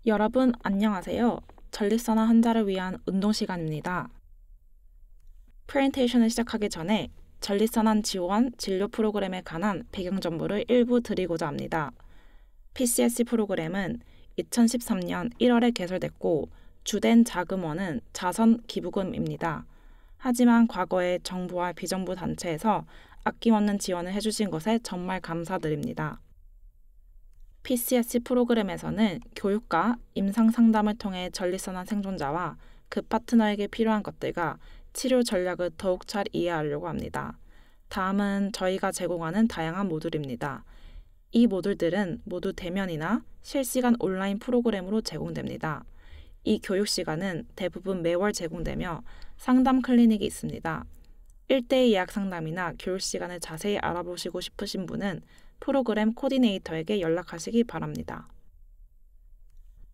여러분 안녕하세요. 전립선암 환자를 위한 운동 시간입니다. 프레젠테이션을 시작하기 전에 전립선암 지원 진료 프로그램에 관한 배경 정보를 일부 드리고자 합니다. PCSC 프로그램은 2013년 1월에 개설됐고 주된 자금원은 자선 기부금입니다. 하지만 과거에 정부와 비정부 단체에서 아낌없는 지원을 해주신 것에 정말 감사드립니다. PCSC 프로그램에서는 교육과 임상 상담을 통해 전립선암 생존자와 그 파트너에게 필요한 것들과 치료 전략을 더욱 잘 이해하려고 합니다. 다음은 저희가 제공하는 다양한 모듈입니다. 이 모듈들은 모두 대면이나 실시간 온라인 프로그램으로 제공됩니다. 이 교육 시간은 대부분 매월 제공되며 상담 클리닉이 있습니다. 1대1 예약 상담이나 교육 시간을 자세히 알아보시고 싶으신 분은 프로그램 코디네이터에게 연락하시기 바랍니다.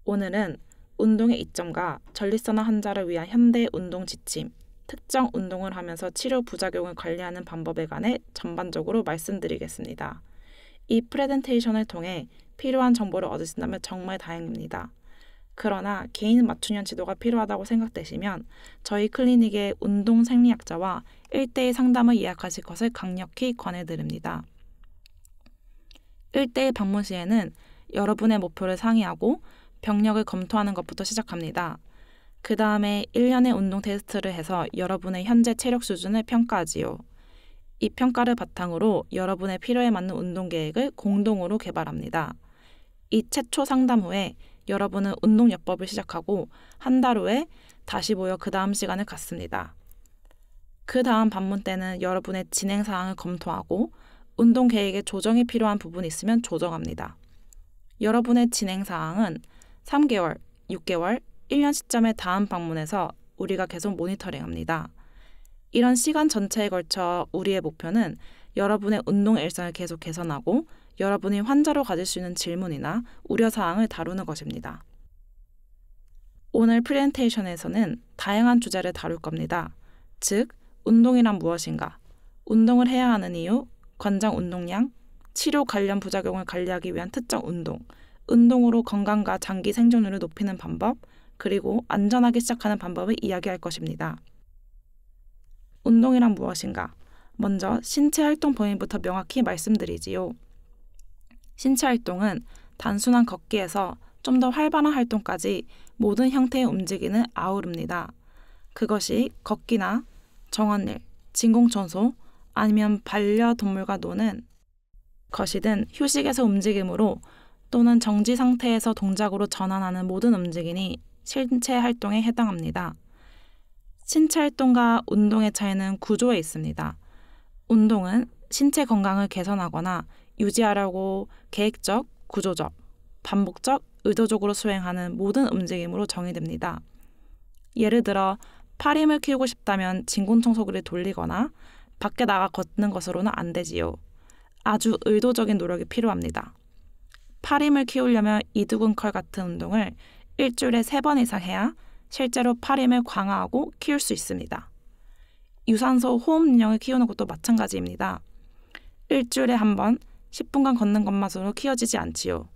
오늘은 운동의 이점과 전립선암 환자를 위한 현대 운동 지침, 특정 운동을 하면서 치료 부작용을 관리하는 방법에 관해 전반적으로 말씀드리겠습니다. 이 프레젠테이션을 통해 필요한 정보를 얻으신다면 정말 다행입니다. 그러나 개인 맞춤형 지도가 필요하다고 생각되시면 저희 클리닉의 운동 생리학자와 1대1 상담을 예약하실 것을 강력히 권해드립니다. 1대1 방문 시에는 여러분의 목표를 상의하고 병력을 검토하는 것부터 시작합니다. 그 다음에 1년의 운동 테스트를 해서 여러분의 현재 체력 수준을 평가하지요. 이 평가를 바탕으로 여러분의 필요에 맞는 운동 계획을 공동으로 개발합니다. 이 최초 상담 후에 여러분은 운동요법을 시작하고 한 달 후에 다시 모여 그 다음 시간을 갖습니다. 그 다음 방문 때는 여러분의 진행 사항을 검토하고 운동 계획에 조정이 필요한 부분이 있으면 조정합니다. 여러분의 진행 사항은 3개월, 6개월, 1년 시점의 다음 방문에서 우리가 계속 모니터링합니다. 이런 시간 전체에 걸쳐 우리의 목표는 여러분의 운동 일상을 계속 개선하고 여러분이 환자로 가질 수 있는 질문이나 우려사항을 다루는 것입니다. 오늘 프레젠테이션에서는 다양한 주제를 다룰 겁니다. 즉, 운동이란 무엇인가, 운동을 해야 하는 이유, 권장 운동량, 치료 관련 부작용을 관리하기 위한 특정 운동, 운동으로 건강과 장기 생존율을 높이는 방법, 그리고 안전하게 시작하는 방법을 이야기할 것입니다. 운동이란 무엇인가? 먼저 신체 활동 범위부터 명확히 말씀드리지요. 신체 활동은 단순한 걷기에서 좀 더 활발한 활동까지 모든 형태의 움직임을 아우릅니다. 그것이 걷기나 정원일, 진공청소, 아니면 반려동물과 노는 것이든 휴식에서 움직임으로 또는 정지 상태에서 동작으로 전환하는 모든 움직임이 신체 활동에 해당합니다. 신체 활동과 운동의 차이는 구조에 있습니다. 운동은 신체 건강을 개선하거나 유지하려고 계획적, 구조적, 반복적, 의도적으로 수행하는 모든 움직임으로 정의됩니다. 예를 들어 팔 힘을 키우고 싶다면 진공청소기를 돌리거나 밖에 나가 걷는 것으로는 안 되지요. 아주 의도적인 노력이 필요합니다. 팔 힘을 키우려면 이두근컬 같은 운동을 일주일에 3번 이상 해야 실제로 팔 힘을 강화하고 키울 수 있습니다. 유산소 호흡 능력을 키우는 것도 마찬가지입니다. 일주일에 한 번 10분간 걷는 것만으로 키워지지 않지요.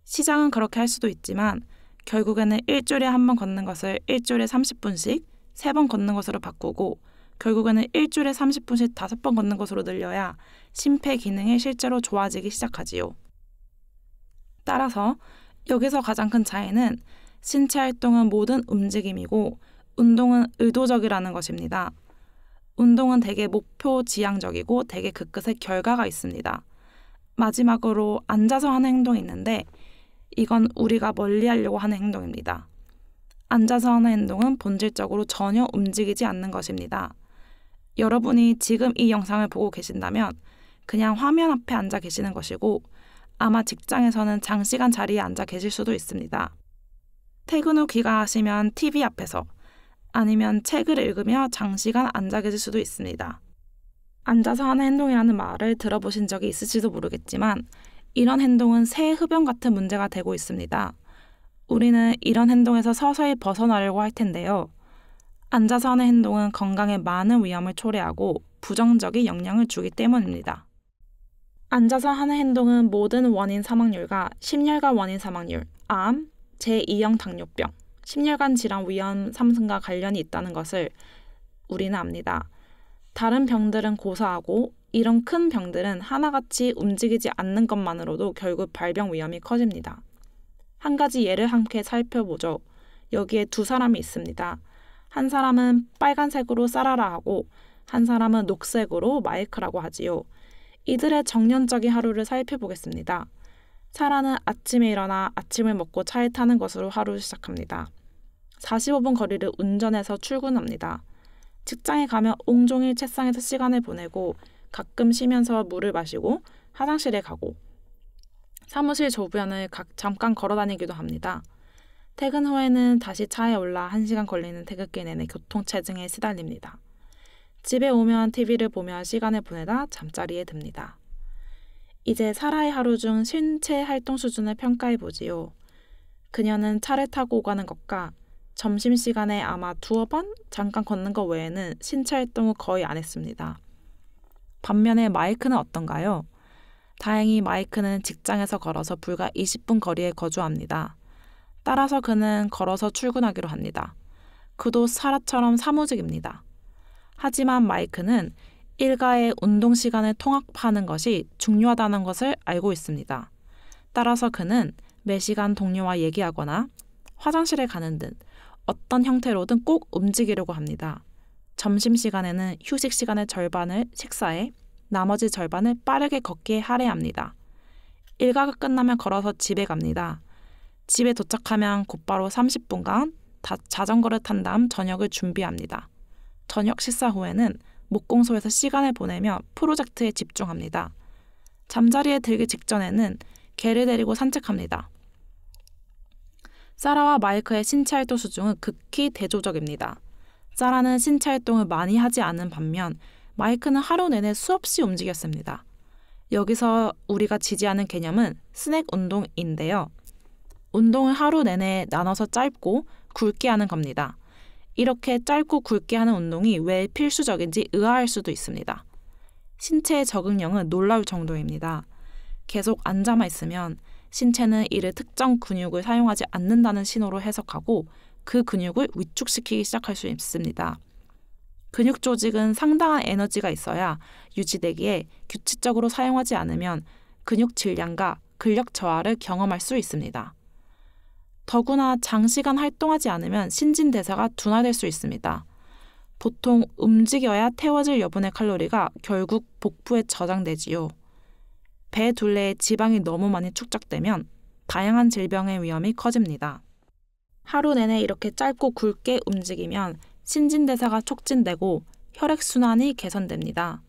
시작은 그렇게 할 수도 있지만 결국에는 일주일에 한 번 걷는 것을 일주일에 30분씩 3번 걷는 것으로 바꾸고 결국에는 일주일에 30분씩 5번 걷는 것으로 늘려야 심폐 기능이 실제로 좋아지기 시작하지요. 따라서 여기서 가장 큰 차이는 신체 활동은 모든 움직임이고 운동은 의도적이라는 것입니다. 운동은 대개 목표 지향적이고 대개 그 끝에 결과가 있습니다. 마지막으로 앉아서 하는 행동이 있는데 이건 우리가 멀리하려고 하는 행동입니다. 앉아서 하는 행동은 본질적으로 전혀 움직이지 않는 것입니다. 여러분이 지금 이 영상을 보고 계신다면 그냥 화면 앞에 앉아 계시는 것이고 아마 직장에서는 장시간 자리에 앉아 계실 수도 있습니다. 퇴근 후 귀가하시면 TV 앞에서 아니면 책을 읽으며 장시간 앉아 계실 수도 있습니다. 앉아서 하는 행동이라는 말을 들어보신 적이 있을지도 모르겠지만 이런 행동은 새 흡연 같은 문제가 되고 있습니다. 우리는 이런 행동에서 서서히 벗어나려고 할 텐데요. 앉아서 하는 행동은 건강에 많은 위험을 초래하고 부정적인 영향을 주기 때문입니다. 앉아서 하는 행동은 모든 원인 사망률과 심혈관 원인 사망률, 암, 제2형 당뇨병, 심혈관 질환 위험 상승과 관련이 있다는 것을 우리는 압니다. 다른 병들은 고사하고 이런 큰 병들은 하나같이 움직이지 않는 것만으로도 결국 발병 위험이 커집니다. 한 가지 예를 함께 살펴보죠. 여기에 두 사람이 있습니다. 한 사람은 빨간색으로 사라라 하고 한 사람은 녹색으로 마이크라고 하지요. 이들의 정년적인 하루를 살펴보겠습니다. 사라는 아침에 일어나 아침을 먹고 차에 타는 것으로 하루를 시작합니다. 45분 거리를 운전해서 출근합니다. 직장에 가면 온종일 책상에서 시간을 보내고 가끔 쉬면서 물을 마시고 화장실에 가고 사무실 조변을 잠깐 걸어다니기도 합니다. 퇴근 후에는 다시 차에 올라 1시간 걸리는 태극기 내내 교통체증에 시달립니다. 집에 오면 TV를 보며 시간을 보내다 잠자리에 듭니다. 이제 사라의 하루 중 신체 활동 수준을 평가해 보지요. 그녀는 차를 타고 가는 것과 점심시간에 아마 두어 번 잠깐 걷는 것 외에는 신체 활동을 거의 안 했습니다. 반면에 마이크는 어떤가요? 다행히 마이크는 직장에서 걸어서 불과 20분 거리에 거주합니다. 따라서 그는 걸어서 출근하기로 합니다. 그도 사라처럼 사무직입니다. 하지만 마이크는 일가의 운동 시간을 통합하는 것이 중요하다는 것을 알고 있습니다. 따라서 그는 매 시간 동료와 얘기하거나 화장실에 가는 등 어떤 형태로든 꼭 움직이려고 합니다. 점심시간에는 휴식 시간의 절반을 식사에 나머지 절반을 빠르게 걷기에 할애합니다. 일과가 끝나면 걸어서 집에 갑니다. 집에 도착하면 곧바로 30분간 자전거를 탄 다음 저녁을 준비합니다. 저녁 식사 후에는 목공소에서 시간을 보내며 프로젝트에 집중합니다. 잠자리에 들기 직전에는 개를 데리고 산책합니다. 사라와 마이크의 신체 활동 수준은 극히 대조적입니다. 사라는 신체 활동을 많이 하지 않은 반면 마이크는 하루 내내 수없이 움직였습니다. 여기서 우리가 지지하는 개념은 스낵 운동인데요. 운동을 하루 내내 나눠서 짧고 굵게 하는 겁니다. 이렇게 짧고 굵게 하는 운동이 왜 필수적인지 의아할 수도 있습니다. 신체의 적응력은 놀라울 정도입니다. 계속 앉아만 있으면 신체는 이를 특정 근육을 사용하지 않는다는 신호로 해석하고 그 근육을 위축시키기 시작할 수 있습니다. 근육 조직은 상당한 에너지가 있어야 유지되기에 규칙적으로 사용하지 않으면 근육 질량과 근력 저하를 경험할 수 있습니다. 더구나 장시간 활동하지 않으면 신진대사가 둔화될 수 있습니다. 보통 움직여야 태워질 여분의 칼로리가 결국 복부에 저장되지요. 배 둘레에 지방이 너무 많이 축적되면 다양한 질병의 위험이 커집니다. 하루 내내 이렇게 짧고 굵게 움직이면 신진대사가 촉진되고 혈액순환이 개선됩니다.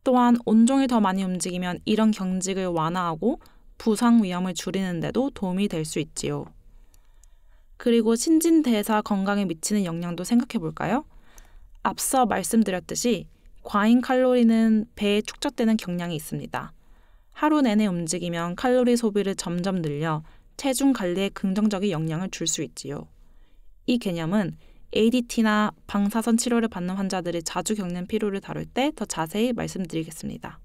또한 온종일 더 많이 움직이면 이런 경직을 완화하고 부상 위험을 줄이는 데도 도움이 될 수 있지요. 그리고 신진대사 건강에 미치는 영향도 생각해 볼까요? 앞서 말씀드렸듯이 과잉 칼로리는 배에 축적되는 경향이 있습니다. 하루 내내 움직이면 칼로리 소비를 점점 늘려 체중 관리에 긍정적인 영향을 줄 수 있지요. 이 개념은 ADT나 방사선 치료를 받는 환자들이 자주 겪는 피로를 다룰 때 더 자세히 말씀드리겠습니다.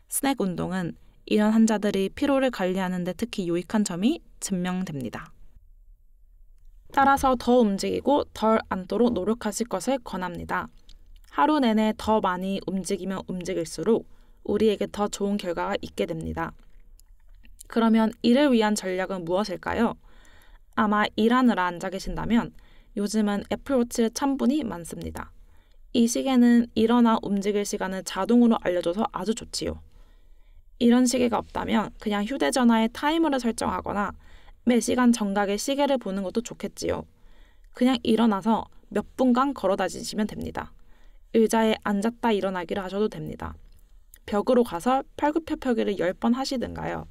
스낵 운동은 이런 환자들이 피로를 관리하는 데 특히 유익한 점이 증명됩니다. 따라서 더 움직이고 덜 앉도록 노력하실 것을 권합니다. 하루 내내 더 많이 움직이면 움직일수록 우리에게 더 좋은 결과가 있게 됩니다. 그러면 이를 위한 전략은 무엇일까요? 아마 일하느라 앉아 계신다면 요즘은 애플워치를 찬 분이 많습니다. 이 시계는 일어나 움직일 시간을 자동으로 알려줘서 아주 좋지요. 이런 시계가 없다면 그냥 휴대전화에 타이머를 설정하거나 매 시간 정각의 시계를 보는 것도 좋겠지요. 그냥 일어나서 몇 분간 걸어 다니시면 됩니다. 의자에 앉았다 일어나기를 하셔도 됩니다. 벽으로 가서 팔굽혀펴기를 10번 하시든가요.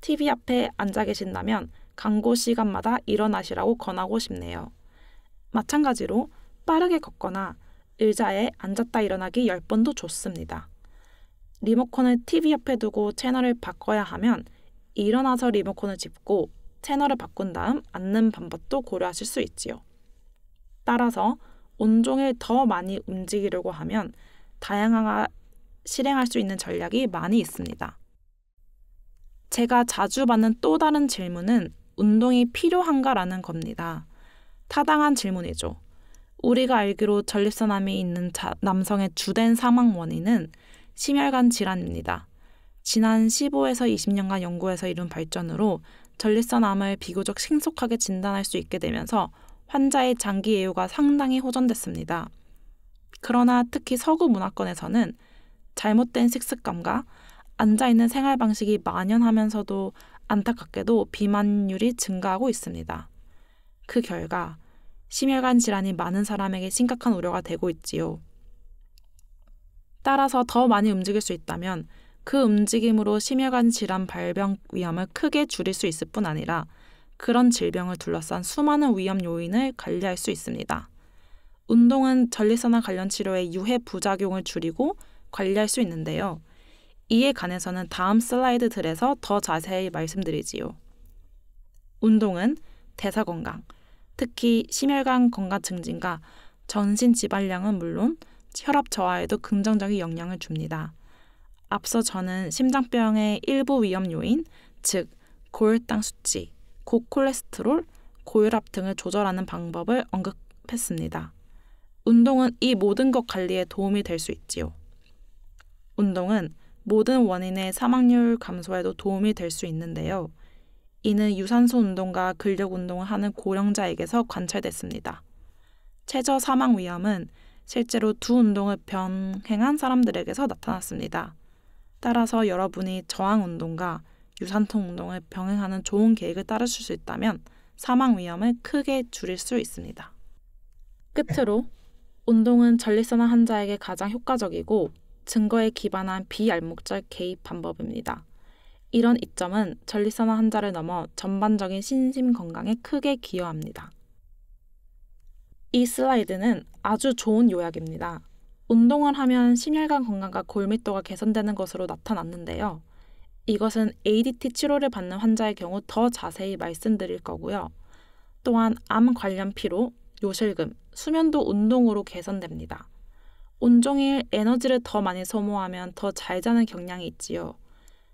TV 앞에 앉아 계신다면 광고 시간마다 일어나시라고 권하고 싶네요. 마찬가지로 빠르게 걷거나 의자에 앉았다 일어나기 10번도 좋습니다. 리모컨을 TV 옆에 두고 채널을 바꿔야 하면 일어나서 리모컨을 짚고 채널을 바꾼 다음 앉는 방법도 고려하실 수 있지요. 따라서 온종일 더 많이 움직이려고 하면 다양한 실행할 수 있는 전략이 많이 있습니다. 제가 자주 받는 또 다른 질문은 운동이 필요한가라는 겁니다. 타당한 질문이죠. 우리가 알기로 전립선암이 있는 남성의 주된 사망 원인은 심혈관 질환입니다. 지난 15에서 20년간 연구에서 이룬 발전으로 전립선암을 비교적 신속하게 진단할 수 있게 되면서 환자의 장기 예후가 상당히 호전됐습니다. 그러나 특히 서구 문화권에서는 잘못된 식습관과 앉아있는 생활 방식이 만연하면서도 안타깝게도 비만율이 증가하고 있습니다. 그 결과 심혈관 질환이 많은 사람에게 심각한 우려가 되고 있지요. 따라서 더 많이 움직일 수 있다면 그 움직임으로 심혈관 질환 발병 위험을 크게 줄일 수 있을 뿐 아니라 그런 질병을 둘러싼 수많은 위험 요인을 관리할 수 있습니다. 운동은 전립선암 관련 치료의 유해 부작용을 줄이고 관리할 수 있는데요. 이에 관해서는 다음 슬라이드들에서 더 자세히 말씀드리지요. 운동은 대사 건강, 특히 심혈관 건강 증진과 전신 지발량은 물론 혈압 저하에도 긍정적인 영향을 줍니다. 앞서 저는 심장병의 일부 위험 요인, 즉 고혈당 수치, 고콜레스테롤, 고혈압 등을 조절하는 방법을 언급했습니다. 운동은 이 모든 것 관리에 도움이 될 수 있지요. 운동은 모든 원인의 사망률 감소에도 도움이 될 수 있는데요. 이는 유산소 운동과 근력 운동을 하는 고령자에게서 관찰됐습니다. 최저 사망 위험은 실제로 두 운동을 병행한 사람들에게서 나타났습니다. 따라서 여러분이 저항 운동과 유산소 운동을 병행하는 좋은 계획을 따르실 수 있다면 사망 위험을 크게 줄일 수 있습니다. 끝으로 운동은 전립선암 환자에게 가장 효과적이고 증거에 기반한 비알목적 개입 방법입니다. 이런 이점은 전립선암 환자를 넘어 전반적인 신심 건강에 크게 기여합니다. 이 슬라이드는 아주 좋은 요약입니다. 운동을 하면 심혈관 건강과 골밀도가 개선되는 것으로 나타났는데요. 이것은 ADT 치료를 받는 환자의 경우 더 자세히 말씀드릴 거고요. 또한 암 관련 피로, 요실금, 수면도 운동으로 개선됩니다. 온종일 에너지를 더 많이 소모하면 더 잘 자는 경향이 있지요.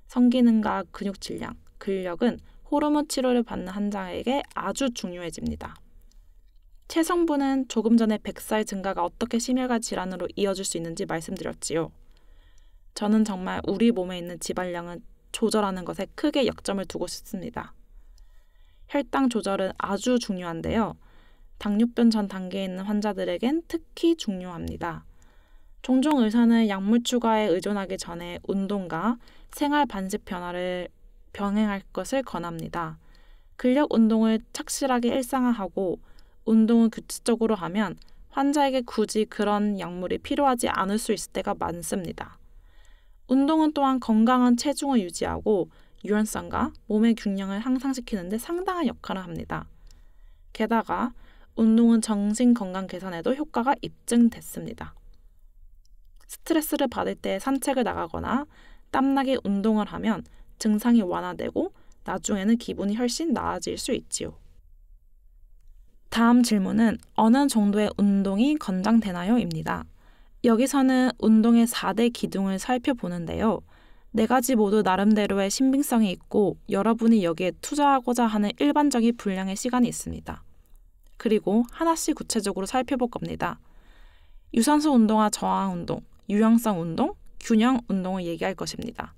성기능과 근육 질량, 근력은 호르몬 치료를 받는 환자에게 아주 중요해집니다. 체성분은 조금 전에 뱃살 증가가 어떻게 심혈관 질환으로 이어질 수 있는지 말씀드렸지요. 저는 정말 우리 몸에 있는 지발량을 조절하는 것에 크게 역점을 두고 싶습니다. 혈당 조절은 아주 중요한데요. 당뇨병 전 단계에 있는 환자들에겐 특히 중요합니다. 종종 의사는 약물 추가에 의존하기 전에 운동과 생활 반습 변화를 병행할 것을 권합니다. 근력 운동을 착실하게 일상화하고 운동을 규칙적으로 하면 환자에게 굳이 그런 약물이 필요하지 않을 수 있을 때가 많습니다. 운동은 또한 건강한 체중을 유지하고 유연성과 몸의 균형을 향상시키는 데 상당한 역할을 합니다. 게다가 운동은 정신 건강 개선에도 효과가 입증됐습니다. 스트레스를 받을 때 산책을 나가거나 땀나게 운동을 하면 증상이 완화되고 나중에는 기분이 훨씬 나아질 수 있지요. 다음 질문은 어느 정도의 운동이 권장되나요? 입니다. 여기서는 운동의 4대 기둥을 살펴보는데요. 4가지 모두 나름대로의 신빙성이 있고 여러분이 여기에 투자하고자 하는 일반적인 분량의 시간이 있습니다. 그리고 하나씩 구체적으로 살펴볼 겁니다. 유산소 운동과 저항 운동, 유형성 운동, 균형 운동을 얘기할 것입니다.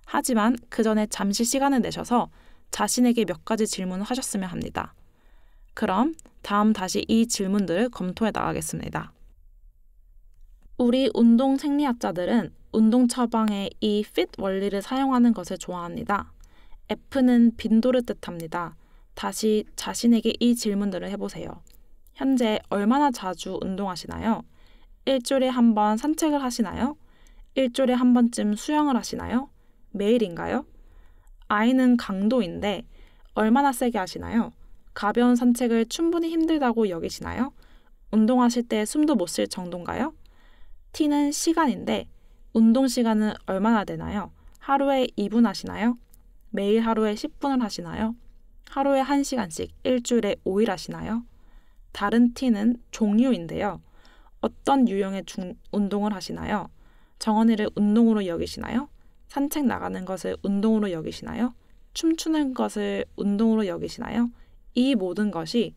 하지만 그 전에 잠시 시간을 내셔서 자신에게 몇 가지 질문을 하셨으면 합니다. 그럼 다음 다시 이 질문들을 검토해 나가겠습니다. 우리 운동 생리학자들은 운동 처방에 이 fit 원리를 사용하는 것을 좋아합니다. F는 빈도를 뜻합니다. 다시 자신에게 이 질문들을 해보세요. 현재 얼마나 자주 운동하시나요? 일주일에 한 번 산책을 하시나요? 일주일에 한 번쯤 수영을 하시나요? 매일인가요? I는 강도인데 얼마나 세게 하시나요? 가벼운 산책을 충분히 힘들다고 여기시나요? 운동하실 때 숨도 못 쉴 정도인가요? T는 시간인데 운동 시간은 얼마나 되나요? 하루에 2분 하시나요? 매일 하루에 10분을 하시나요? 하루에 1시간씩 일주일에 5일 하시나요? 다른 T는 종류인데요. 어떤 유형의 운동을 하시나요? 정원이를 운동으로 여기시나요? 산책 나가는 것을 운동으로 여기시나요? 춤추는 것을 운동으로 여기시나요? 이 모든 것이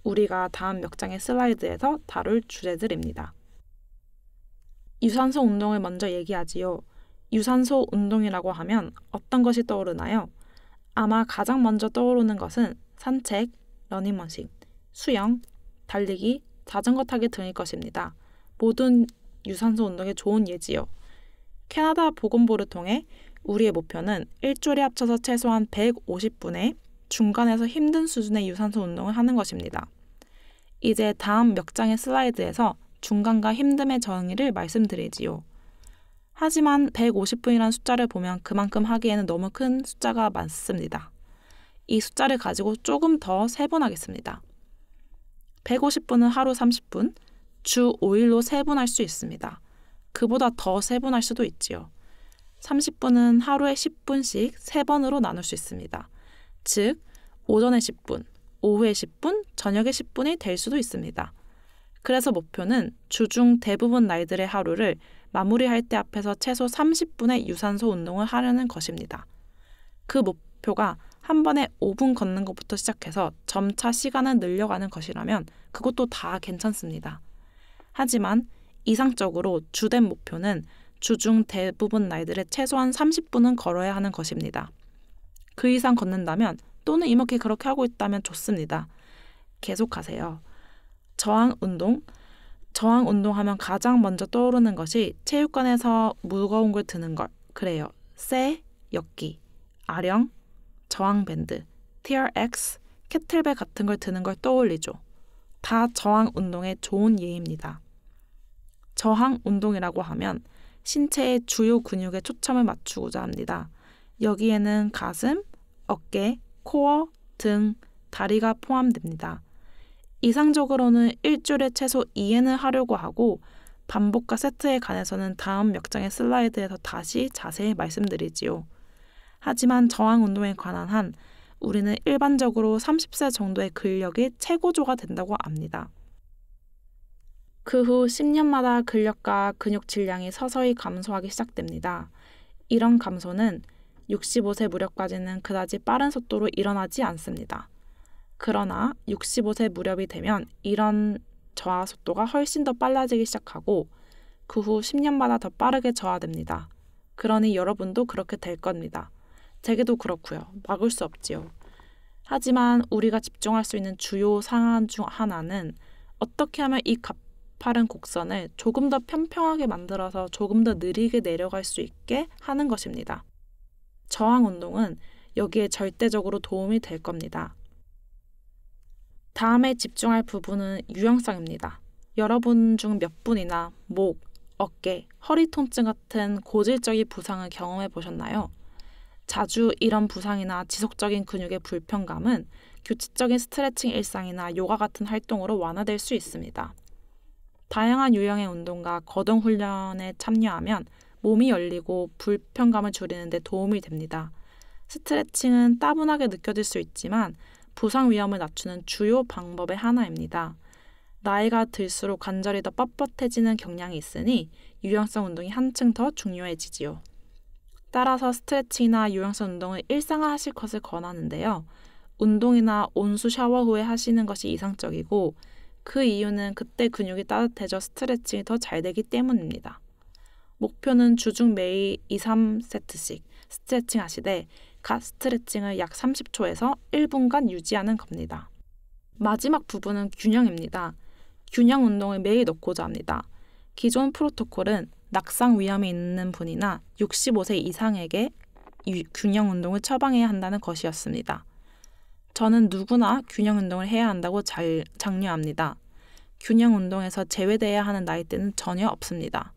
우리가 다음 몇 장의 슬라이드에서 다룰 주제들입니다. 유산소 운동을 먼저 얘기하지요. 유산소 운동이라고 하면 어떤 것이 떠오르나요? 아마 가장 먼저 떠오르는 것은 산책, 러닝머신, 수영, 달리기, 자전거 타기 등일 것입니다. 모든 유산소 운동에 좋은 예지요. 캐나다 보건부를 통해 우리의 목표는 일주일에 합쳐서 최소한 150분의 중간에서 힘든 수준의 유산소 운동을 하는 것입니다. 이제 다음 몇 장의 슬라이드에서 중간과 힘듦의 정의를 말씀드리지요. 하지만 150분이라는 숫자를 보면 그만큼 하기에는 너무 큰 숫자가 많습니다. 이 숫자를 가지고 조금 더 세분하겠습니다. 150분은 하루 30분, 주 5일로 세분할 수 있습니다. 그보다 더 세분할 수도 있지요. 30분은 하루에 10분씩 3번으로 나눌 수 있습니다. 즉, 오전에 10분, 오후에 10분, 저녁에 10분이 될 수도 있습니다. 그래서 목표는 주중 대부분 날들의 하루를 마무리할 때 앞에서 최소 30분의 유산소 운동을 하려는 것입니다. 그 목표가 한 번에 5분 걷는 것부터 시작해서 점차 시간을 늘려가는 것이라면 그것도 다 괜찮습니다. 하지만 이상적으로 주된 목표는 주중 대부분 날들의 최소한 30분은 걸어야 하는 것입니다. 그 이상 걷는다면 또는 이렇게 그렇게 하고 있다면 좋습니다. 계속하세요. 저항 운동하면 가장 먼저 떠오르는 것이 체육관에서 무거운 걸 드는 것. 그래요. 쇠, 역기, 아령, 저항밴드, TRX, 캐틀벨 같은 걸 드는 걸 떠올리죠. 다 저항 운동의 좋은 예입니다. 저항 운동이라고 하면 신체의 주요 근육에 초점을 맞추고자 합니다. 여기에는 가슴, 어깨, 코어, 등, 다리가 포함됩니다. 이상적으로는 일주일에 최소 2회는 하려고 하고 반복과 세트에 관해서는 다음 몇 장의 슬라이드에서 다시 자세히 말씀드리지요. 하지만 저항 운동에 관한 한 우리는 일반적으로 30세 정도의 근력이 최고조가 된다고 압니다. 그 후 10년마다 근력과 근육 질량이 서서히 감소하기 시작됩니다. 이런 감소는 65세 무렵까지는 그다지 빠른 속도로 일어나지 않습니다. 그러나 65세 무렵이 되면 이런 저하 속도가 훨씬 더 빨라지기 시작하고 그 후 10년마다 더 빠르게 저하됩니다. 그러니 여러분도 그렇게 될 겁니다. 제게도 그렇고요. 막을 수 없지요. 하지만 우리가 집중할 수 있는 주요 상황 중 하나는 어떻게 하면 이 가파른 곡선을 조금 더 평평하게 만들어서 조금 더 느리게 내려갈 수 있게 하는 것입니다. 저항 운동은 여기에 절대적으로 도움이 될 겁니다. 다음에 집중할 부분은 유형성입니다. 여러분 중 몇 분이나 목, 어깨, 허리 통증 같은 고질적인 부상을 경험해 보셨나요? 자주 이런 부상이나 지속적인 근육의 불편감은 규칙적인 스트레칭 일상이나 요가 같은 활동으로 완화될 수 있습니다. 다양한 유형의 운동과 거동 훈련에 참여하면 몸이 열리고 불편감을 줄이는 데 도움이 됩니다. 스트레칭은 따분하게 느껴질 수 있지만 부상 위험을 낮추는 주요 방법의 하나입니다. 나이가 들수록 관절이 더 뻣뻣해지는 경향이 있으니 유연성 운동이 한층 더 중요해지지요. 따라서 스트레칭이나 유연성 운동을 일상화하실 것을 권하는데요. 운동이나 온수 샤워 후에 하시는 것이 이상적이고 그 이유는 그때 근육이 따뜻해져 스트레칭이 더 잘 되기 때문입니다. 목표는 주중 매일 2-3세트씩 스트레칭 하시되 각 스트레칭을 약 30초에서 1분간 유지하는 겁니다. 마지막 부분은 균형입니다. 균형 운동을 매일 넣고자 합니다. 기존 프로토콜은 낙상 위험이 있는 분이나 65세 이상에게 균형 운동을 처방해야 한다는 것이었습니다. 저는 누구나 균형 운동을 해야 한다고 장려합니다. 균형 운동에서 제외돼야 하는 나이대는 전혀 없습니다.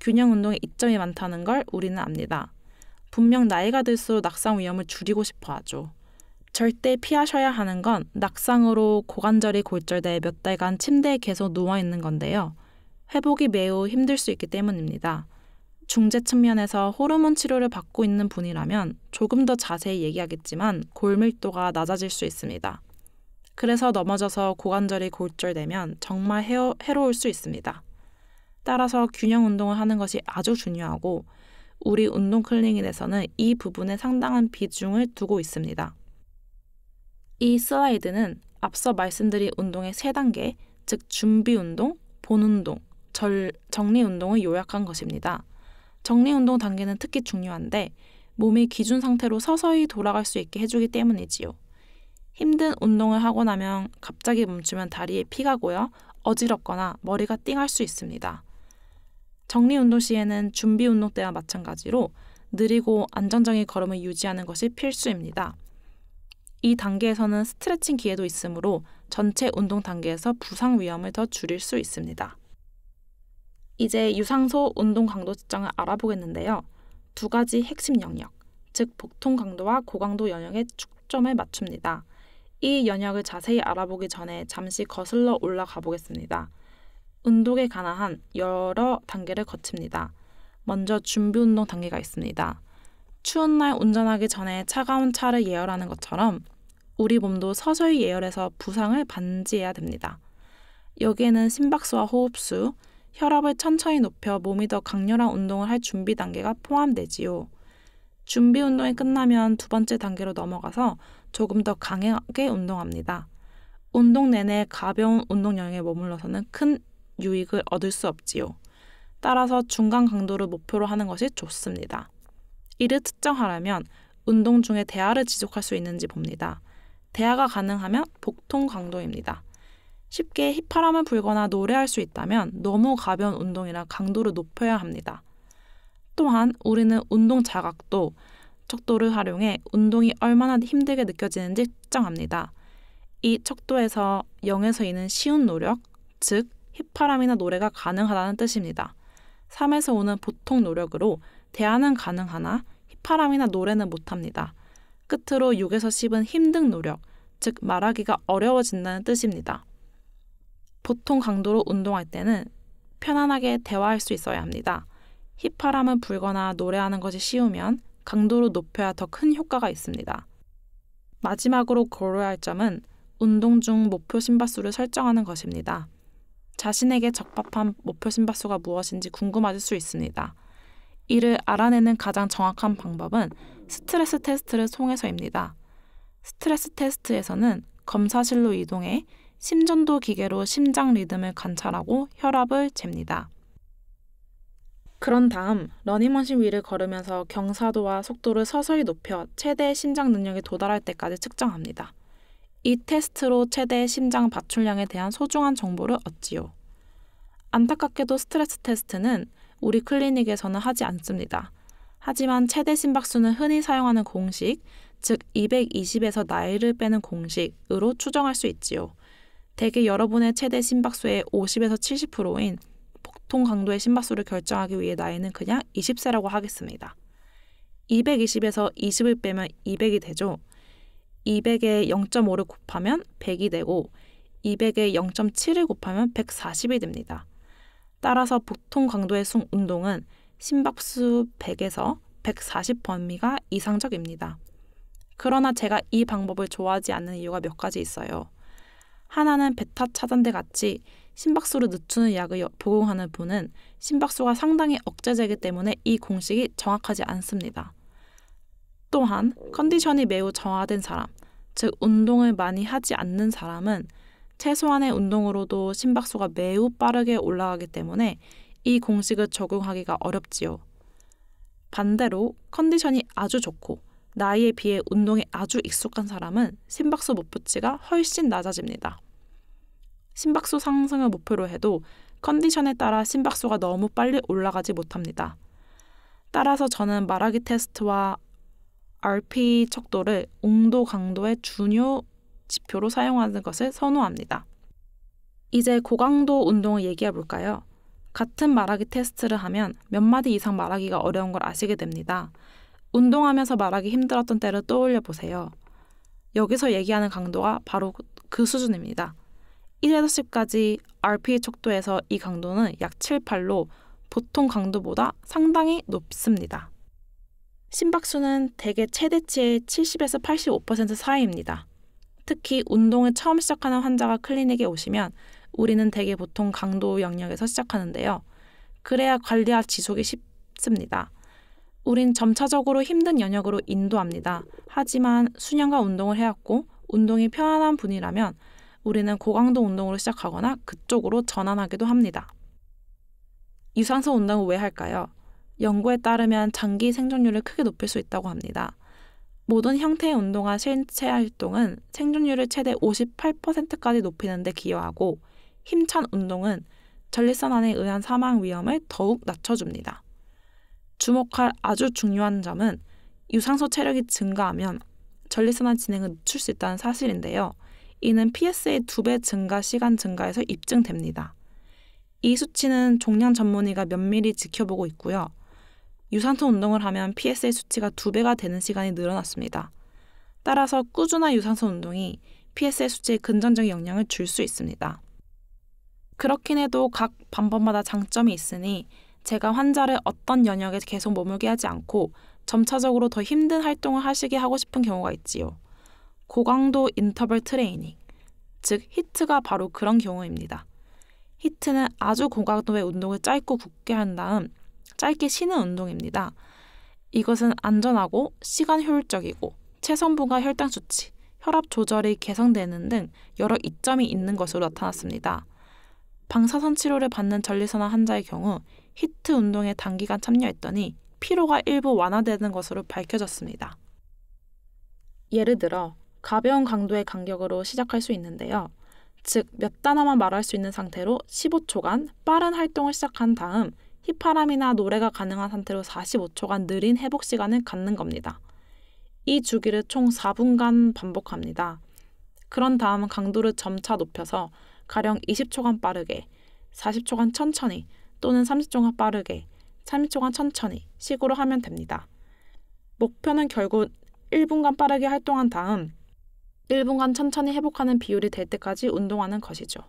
균형 운동에 이점이 많다는 걸 우리는 압니다. 분명 나이가 들수록 낙상 위험을 줄이고 싶어 하죠. 절대 피하셔야 하는 건 낙상으로 고관절이 골절돼 몇 달간 침대에 계속 누워있는 건데요. 회복이 매우 힘들 수 있기 때문입니다. 중재 측면에서 호르몬 치료를 받고 있는 분이라면 조금 더 자세히 얘기하겠지만 골밀도가 낮아질 수 있습니다. 그래서 넘어져서 고관절이 골절되면 정말 해로울 수 있습니다. 따라서 균형 운동을 하는 것이 아주 중요하고 우리 운동 클리닉에서는 이 부분에 상당한 비중을 두고 있습니다. 이 슬라이드는 앞서 말씀드린 운동의 3단계, 즉 준비 운동, 본 운동, 정리 운동을 요약한 것입니다. 정리 운동 단계는 특히 중요한데 몸이 기준 상태로 서서히 돌아갈 수 있게 해주기 때문이지요. 힘든 운동을 하고 나면 갑자기 멈추면 다리에 피가 고여 어지럽거나 머리가 띵할 수 있습니다. 정리 운동 시에는 준비 운동 때와 마찬가지로 느리고 안정적인 걸음을 유지하는 것이 필수입니다. 이 단계에서는 스트레칭 기회도 있으므로 전체 운동 단계에서 부상 위험을 더 줄일 수 있습니다. 이제 유산소 운동 강도 측정을 알아보겠는데요. 2가지 핵심 영역, 즉 보통 강도와 고강도 영역에 초점을 맞춥니다. 이 영역을 자세히 알아보기 전에 잠시 거슬러 올라가 보겠습니다. 운동에 관한 여러 단계를 거칩니다. 먼저 준비 운동 단계가 있습니다. 추운 날 운전하기 전에 차가운 차를 예열하는 것처럼 우리 몸도 서서히 예열해서 부상을 방지해야 됩니다. 여기에는 심박수와 호흡수, 혈압을 천천히 높여 몸이 더 강렬한 운동을 할 준비 단계가 포함되지요. 준비 운동이 끝나면 2번째 단계로 넘어가서 조금 더 강하게 운동합니다. 운동 내내 가벼운 운동 영역에 머물러서는 큰 유익을 얻을 수 없지요. 따라서 중간 강도를 목표로 하는 것이 좋습니다. 이를 측정하려면 운동 중에 대화를 지속할 수 있는지 봅니다. 대화가 가능하면 보통 강도입니다. 쉽게 휘파람을 불거나 노래할 수 있다면 너무 가벼운 운동이라 강도를 높여야 합니다. 또한 우리는 운동 자각도, 척도를 활용해 운동이 얼마나 힘들게 느껴지는지 측정합니다. 이 척도에서 0에서 2는 쉬운 노력, 즉 휘파람이나 노래가 가능하다는 뜻입니다. 3에서 5는 보통 노력으로 대화는 가능하나 휘파람이나 노래는 못합니다. 끝으로 6에서 10은 힘든 노력, 즉 말하기가 어려워진다는 뜻입니다. 보통 강도로 운동할 때는 편안하게 대화할 수 있어야 합니다. 휘파람을 불거나 노래하는 것이 쉬우면 강도를 높여야 더 큰 효과가 있습니다. 마지막으로 고려할 점은 운동 중 목표 심박수를 설정하는 것입니다. 자신에게 적합한 목표 심박수가 무엇인지 궁금하실 수 있습니다. 이를 알아내는 가장 정확한 방법은 스트레스 테스트를 통해서입니다. 스트레스 테스트에서는 검사실로 이동해 심전도 기계로 심장 리듬을 관찰하고 혈압을 잽니다. 그런 다음 러닝머신 위를 걸으면서 경사도와 속도를 서서히 높여 최대 심장 능력에 도달할 때까지 측정합니다. 이 테스트로 최대 심장 받출량에 대한 소중한 정보를 얻지요. 안타깝게도 스트레스 테스트는 우리 클리닉에서는 하지 않습니다. 하지만 최대 심박수는 흔히 사용하는 공식, 즉 220에서 나이를 빼는 공식으로 추정할 수 있지요. 대개 여러분의 최대 심박수의 50에서 70%인 보통 강도의 심박수를 결정하기 위해 나이는 그냥 20세라고 하겠습니다. 220에서 20을 빼면 200이 되죠. 200에 0.5를 곱하면 100이 되고 200에 0.7을 곱하면 140이 됩니다. 따라서 보통 강도의 운동은 심박수 100에서 140 범위가 이상적입니다. 그러나 제가 이 방법을 좋아하지 않는 이유가 몇 가지 있어요. 하나는 베타 차단제 같이 심박수를 늦추는 약을 복용하는 분은 심박수가 상당히 억제되기 때문에 이 공식이 정확하지 않습니다. 또한 컨디션이 매우 저하된 사람, 즉 운동을 많이 하지 않는 사람은 최소한의 운동으로도 심박수가 매우 빠르게 올라가기 때문에 이 공식을 적용하기가 어렵지요. 반대로 컨디션이 아주 좋고 나이에 비해 운동에 아주 익숙한 사람은 심박수 목표치가 훨씬 낮아집니다. 심박수 상승을 목표로 해도 컨디션에 따라 심박수가 너무 빨리 올라가지 못합니다. 따라서 저는 말하기 테스트와 RPE 척도를 온도 강도의 중요 지표로 사용하는 것을 선호합니다. 이제 고강도 운동을 얘기해 볼까요? 같은 말하기 테스트를 하면 몇 마디 이상 말하기가 어려운 걸 아시게 됩니다. 운동하면서 말하기 힘들었던 때를 떠올려 보세요. 여기서 얘기하는 강도가 바로 그 수준입니다. 1에서 10까지 RPE 척도에서 이 강도는 약 7, 8로 보통 강도보다 상당히 높습니다. 심박수는 대개 최대치의 70에서 85% 사이입니다. 특히 운동을 처음 시작하는 환자가 클리닉에 오시면 우리는 대개 보통 강도 영역에서 시작하는데요. 그래야 관리와 지속이 쉽습니다. 우린 점차적으로 힘든 연역으로 인도합니다. 하지만 수년간 운동을 해왔고 운동이 편안한 분이라면 우리는 고강도 운동으로 시작하거나 그쪽으로 전환하기도 합니다. 유산소 운동을 왜 할까요? 연구에 따르면 장기 생존율을 크게 높일 수 있다고 합니다. 모든 형태의 운동과 신체 활동은 생존율을 최대 58%까지 높이는 데 기여하고 힘찬 운동은 전립선암에 의한 사망 위험을 더욱 낮춰줍니다. 주목할 아주 중요한 점은 유산소 체력이 증가하면 전립선암 진행을 늦출 수 있다는 사실인데요. 이는 PSA의 2배 증가 시간 증가에서 입증됩니다. 이 수치는 종양 전문의가 면밀히 지켜보고 있고요. 유산소 운동을 하면 PSA 수치가 2배가 되는 시간이 늘어났습니다. 따라서 꾸준한 유산소 운동이 PSA 수치에 긍정적인 영향을 줄 수 있습니다. 그렇긴 해도 각 방법마다 장점이 있으니 제가 환자를 어떤 연역에 계속 머물게 하지 않고 점차적으로 더 힘든 활동을 하시게 하고 싶은 경우가 있지요. 고강도 인터벌 트레이닝, 즉 히트가 바로 그런 경우입니다. 히트는 아주 고강도의 운동을 짧고 굳게 한 다음 짧게 쉬는 운동입니다. 이것은 안전하고 시간 효율적이고 체성분과 혈당 수치, 혈압 조절이 개선되는 등 여러 이점이 있는 것으로 나타났습니다. 방사선 치료를 받는 전립선암 환자의 경우 히트 운동에 단기간 참여했더니 피로가 일부 완화되는 것으로 밝혀졌습니다. 예를 들어 가벼운 강도의 간격으로 시작할 수 있는데요. 즉 몇 단어만 말할 수 있는 상태로 15초간 빠른 활동을 시작한 다음 휘파람이나 노래가 가능한 상태로 45초간 느린 회복 시간을 갖는 겁니다. 이 주기를 총 4분간 반복합니다. 그런 다음 강도를 점차 높여서 가령 20초간 빠르게, 40초간 천천히 또는 30초간 빠르게, 30초간 천천히 식으로 하면 됩니다. 목표는 결국 1분간 빠르게 활동한 다음 1분간 천천히 회복하는 비율이 될 때까지 운동하는 것이죠.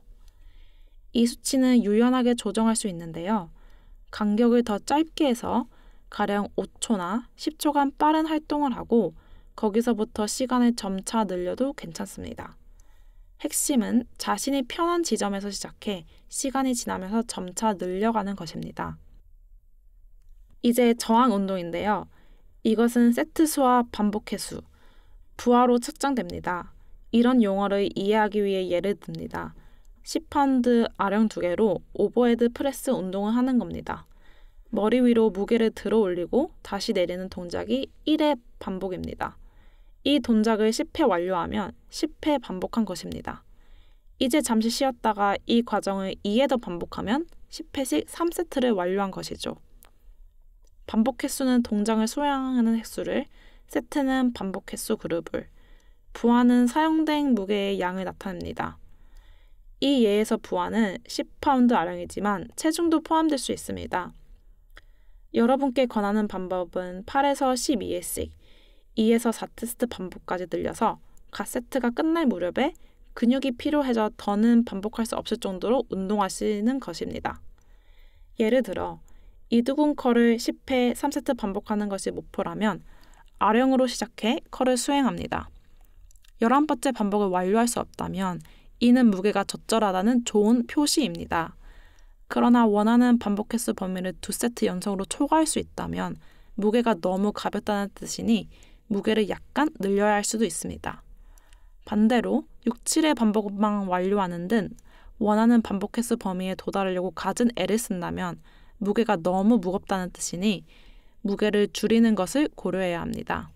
이 수치는 유연하게 조정할 수 있는데요. 간격을 더 짧게 해서 가령 5초나 10초간 빠른 활동을 하고 거기서부터 시간을 점차 늘려도 괜찮습니다. 핵심은 자신이 편한 지점에서 시작해 시간이 지나면서 점차 늘려가는 것입니다. 이제 저항 운동인데요. 이것은 세트 수와 반복 횟수, 부하로 측정됩니다. 이런 용어를 이해하기 위해 예를 듭니다. 10파운드 아령 2개로 오버헤드 프레스 운동을 하는 겁니다. 머리 위로 무게를 들어 올리고 다시 내리는 동작이 1회 반복입니다. 이 동작을 10회 완료하면 10회 반복한 것입니다. 이제 잠시 쉬었다가 이 과정을 2회 더 반복하면 10회씩 3세트를 완료한 것이죠. 반복 횟수는 동작을 수행하는 횟수를, 세트는 반복 횟수 그룹을, 부하는 사용된 무게의 양을 나타냅니다. 이 예에서 부하는 10파운드 아령이지만 체중도 포함될 수 있습니다. 여러분께 권하는 방법은 8에서 12회씩 2에서 4테스트 반복까지 늘려서 각 세트가 끝날 무렵에 근육이 필요해져 더는 반복할 수 없을 정도로 운동하시는 것입니다. 예를 들어 이두근 컬을 10회 3세트 반복하는 것이 목표라면 아령으로 시작해 컬을 수행합니다. 11번째 반복을 완료할 수 없다면 이는 무게가 적절하다는 좋은 표시입니다. 그러나 원하는 반복 횟수 범위를 2세트 연속으로 초과할 수 있다면 무게가 너무 가볍다는 뜻이니 무게를 약간 늘려야 할 수도 있습니다. 반대로 6, 7회 반복만 완료하는 등 원하는 반복 횟수 범위에 도달하려고 갖은 애를 쓴다면 무게가 너무 무겁다는 뜻이니 무게를 줄이는 것을 고려해야 합니다.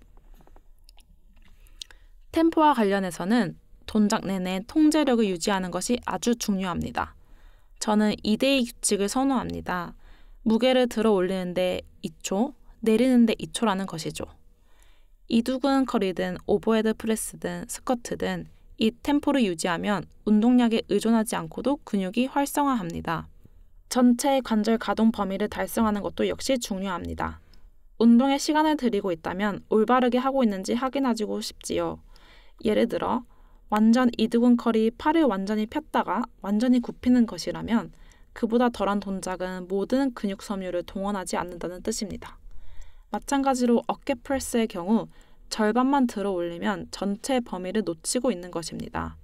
템포와 관련해서는 동작 내내 통제력을 유지하는 것이 아주 중요합니다. 저는 2대2 규칙을 선호합니다. 무게를 들어 올리는데 2초, 내리는데 2초라는 것이죠. 이두근 컬이든 오버헤드 프레스든 스쿼트든 이 템포를 유지하면 운동량에 의존하지 않고도 근육이 활성화합니다. 전체 관절 가동 범위를 달성하는 것도 역시 중요합니다. 운동에 시간을 들이고 있다면 올바르게 하고 있는지 확인하고 싶지요. 예를 들어 완전 이두근 컬이 팔을 완전히 폈다가 완전히 굽히는 것이라면 그보다 덜한 동작은 모든 근육 섬유를 동원하지 않는다는 뜻입니다. 마찬가지로 어깨 프레스의 경우 절반만 들어 올리면 전체 범위를 놓치고 있는 것입니다.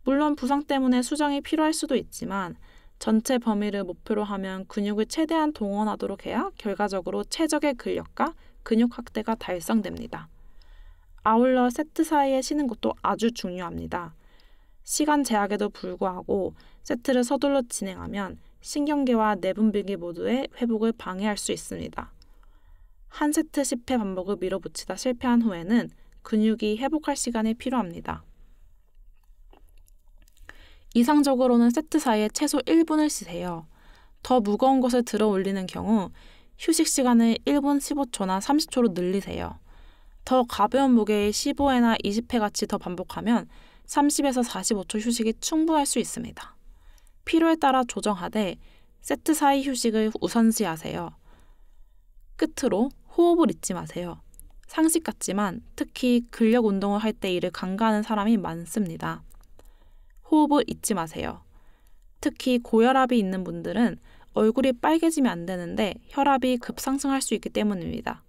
물론 부상 때문에 수정이 필요할 수도 있지만 전체 범위를 목표로 하면 근육을 최대한 동원하도록 해야 결과적으로 최적의 근력과 근육 확대가 달성됩니다. 아울러 세트 사이에 쉬는 것도 아주 중요합니다. 시간 제약에도 불구하고 세트를 서둘러 진행하면 신경계와 내분비계 모두의 회복을 방해할 수 있습니다. 한 세트 10회 반복을 밀어붙이다 실패한 후에는 근육이 회복할 시간이 필요합니다. 이상적으로는 세트 사이에 최소 1분을 쉬세요. 더 무거운 것을 들어 올리는 경우 휴식 시간을 1분 15초나 30초로 늘리세요. 더 가벼운 무게의 15회나 20회 같이 더 반복하면 30에서 45초 휴식이 충분할 수 있습니다. 필요에 따라 조정하되 세트 사이 휴식을 우선시하세요. 끝으로 호흡을 잊지 마세요. 상식 같지만 특히 근력 운동을 할 때 이를 간과하는 사람이 많습니다. 호흡을 잊지 마세요. 특히 고혈압이 있는 분들은 얼굴이 빨개지면 안 되는데 혈압이 급상승할 수 있기 때문입니다.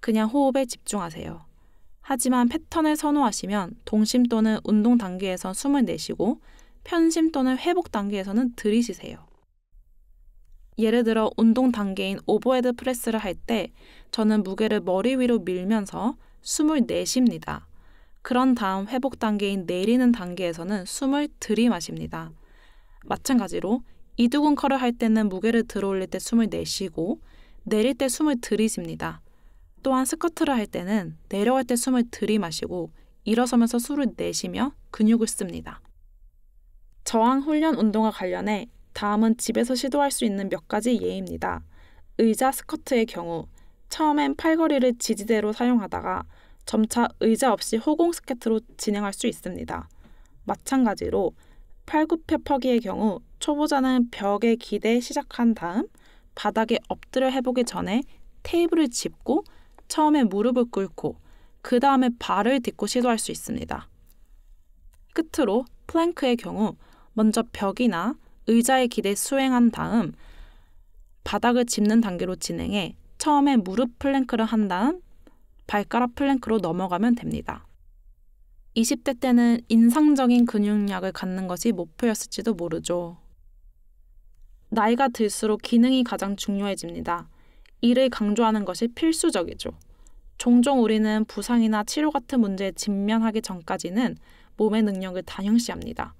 그냥 호흡에 집중하세요. 하지만 패턴을 선호하시면 동심 또는 운동 단계에서 숨을 내쉬고 편심 또는 회복 단계에서는 들이쉬세요. 예를 들어 운동 단계인 오버헤드 프레스를 할 때 저는 무게를 머리 위로 밀면서 숨을 내쉽니다. 그런 다음 회복 단계인 내리는 단계에서는 숨을 들이마십니다. 마찬가지로 이두근 컬을 할 때는 무게를 들어 올릴 때 숨을 내쉬고 내릴 때 숨을 들이쉽니다. 또한 스쿼트를 할 때는 내려갈 때 숨을 들이마시고 일어서면서 숨을 내쉬며 근육을 씁니다. 저항 훈련 운동과 관련해 다음은 집에서 시도할 수 있는 몇 가지 예입니다. 의자 스쿼트의 경우 처음엔 팔걸이를 지지대로 사용하다가 점차 의자 없이 호공 스쿼트로 진행할 수 있습니다. 마찬가지로 팔굽혀펴기의 경우 초보자는 벽에 기대 시작한 다음 바닥에 엎드려 해보기 전에 테이블을 짚고 처음에 무릎을 꿇고 그 다음에 발을 딛고 시도할 수 있습니다. 끝으로 플랭크의 경우 먼저 벽이나 의자에 기대 수행한 다음 바닥을 짚는 단계로 진행해 처음에 무릎 플랭크를 한 다음 발가락 플랭크로 넘어가면 됩니다. 20대 때는 인상적인 근육량을 갖는 것이 목표였을지도 모르죠. 나이가 들수록 기능이 가장 중요해집니다. 이를 강조하는 것이 필수적이죠. 종종 우리는 부상이나 치료 같은 문제에 직면하기 전까지는 몸의 능력을 당연시합니다.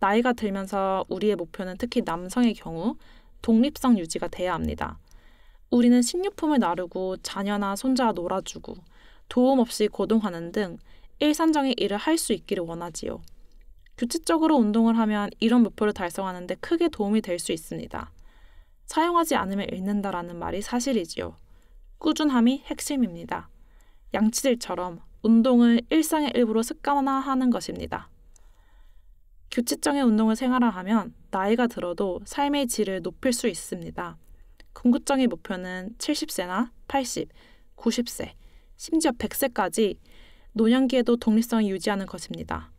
나이가 들면서 우리의 목표는 특히 남성의 경우 독립성 유지가 돼야 합니다. 우리는 식료품을 나르고 자녀나 손자와 놀아주고 도움 없이 고동하는 등 일상적인 일을 할 수 있기를 원하지요. 규칙적으로 운동을 하면 이런 목표를 달성하는 데 크게 도움이 될 수 있습니다. 사용하지 않으면 잃는다라는 말이 사실이지요. 꾸준함이 핵심입니다. 양치질처럼 운동을 일상의 일부로 습관화하는 것입니다. 규칙적인 운동을 생활화하면 나이가 들어도 삶의 질을 높일 수 있습니다. 궁극적인 목표는 70세나 80, 90세, 심지어 100세까지 노년기에도 독립성을 유지하는 것입니다.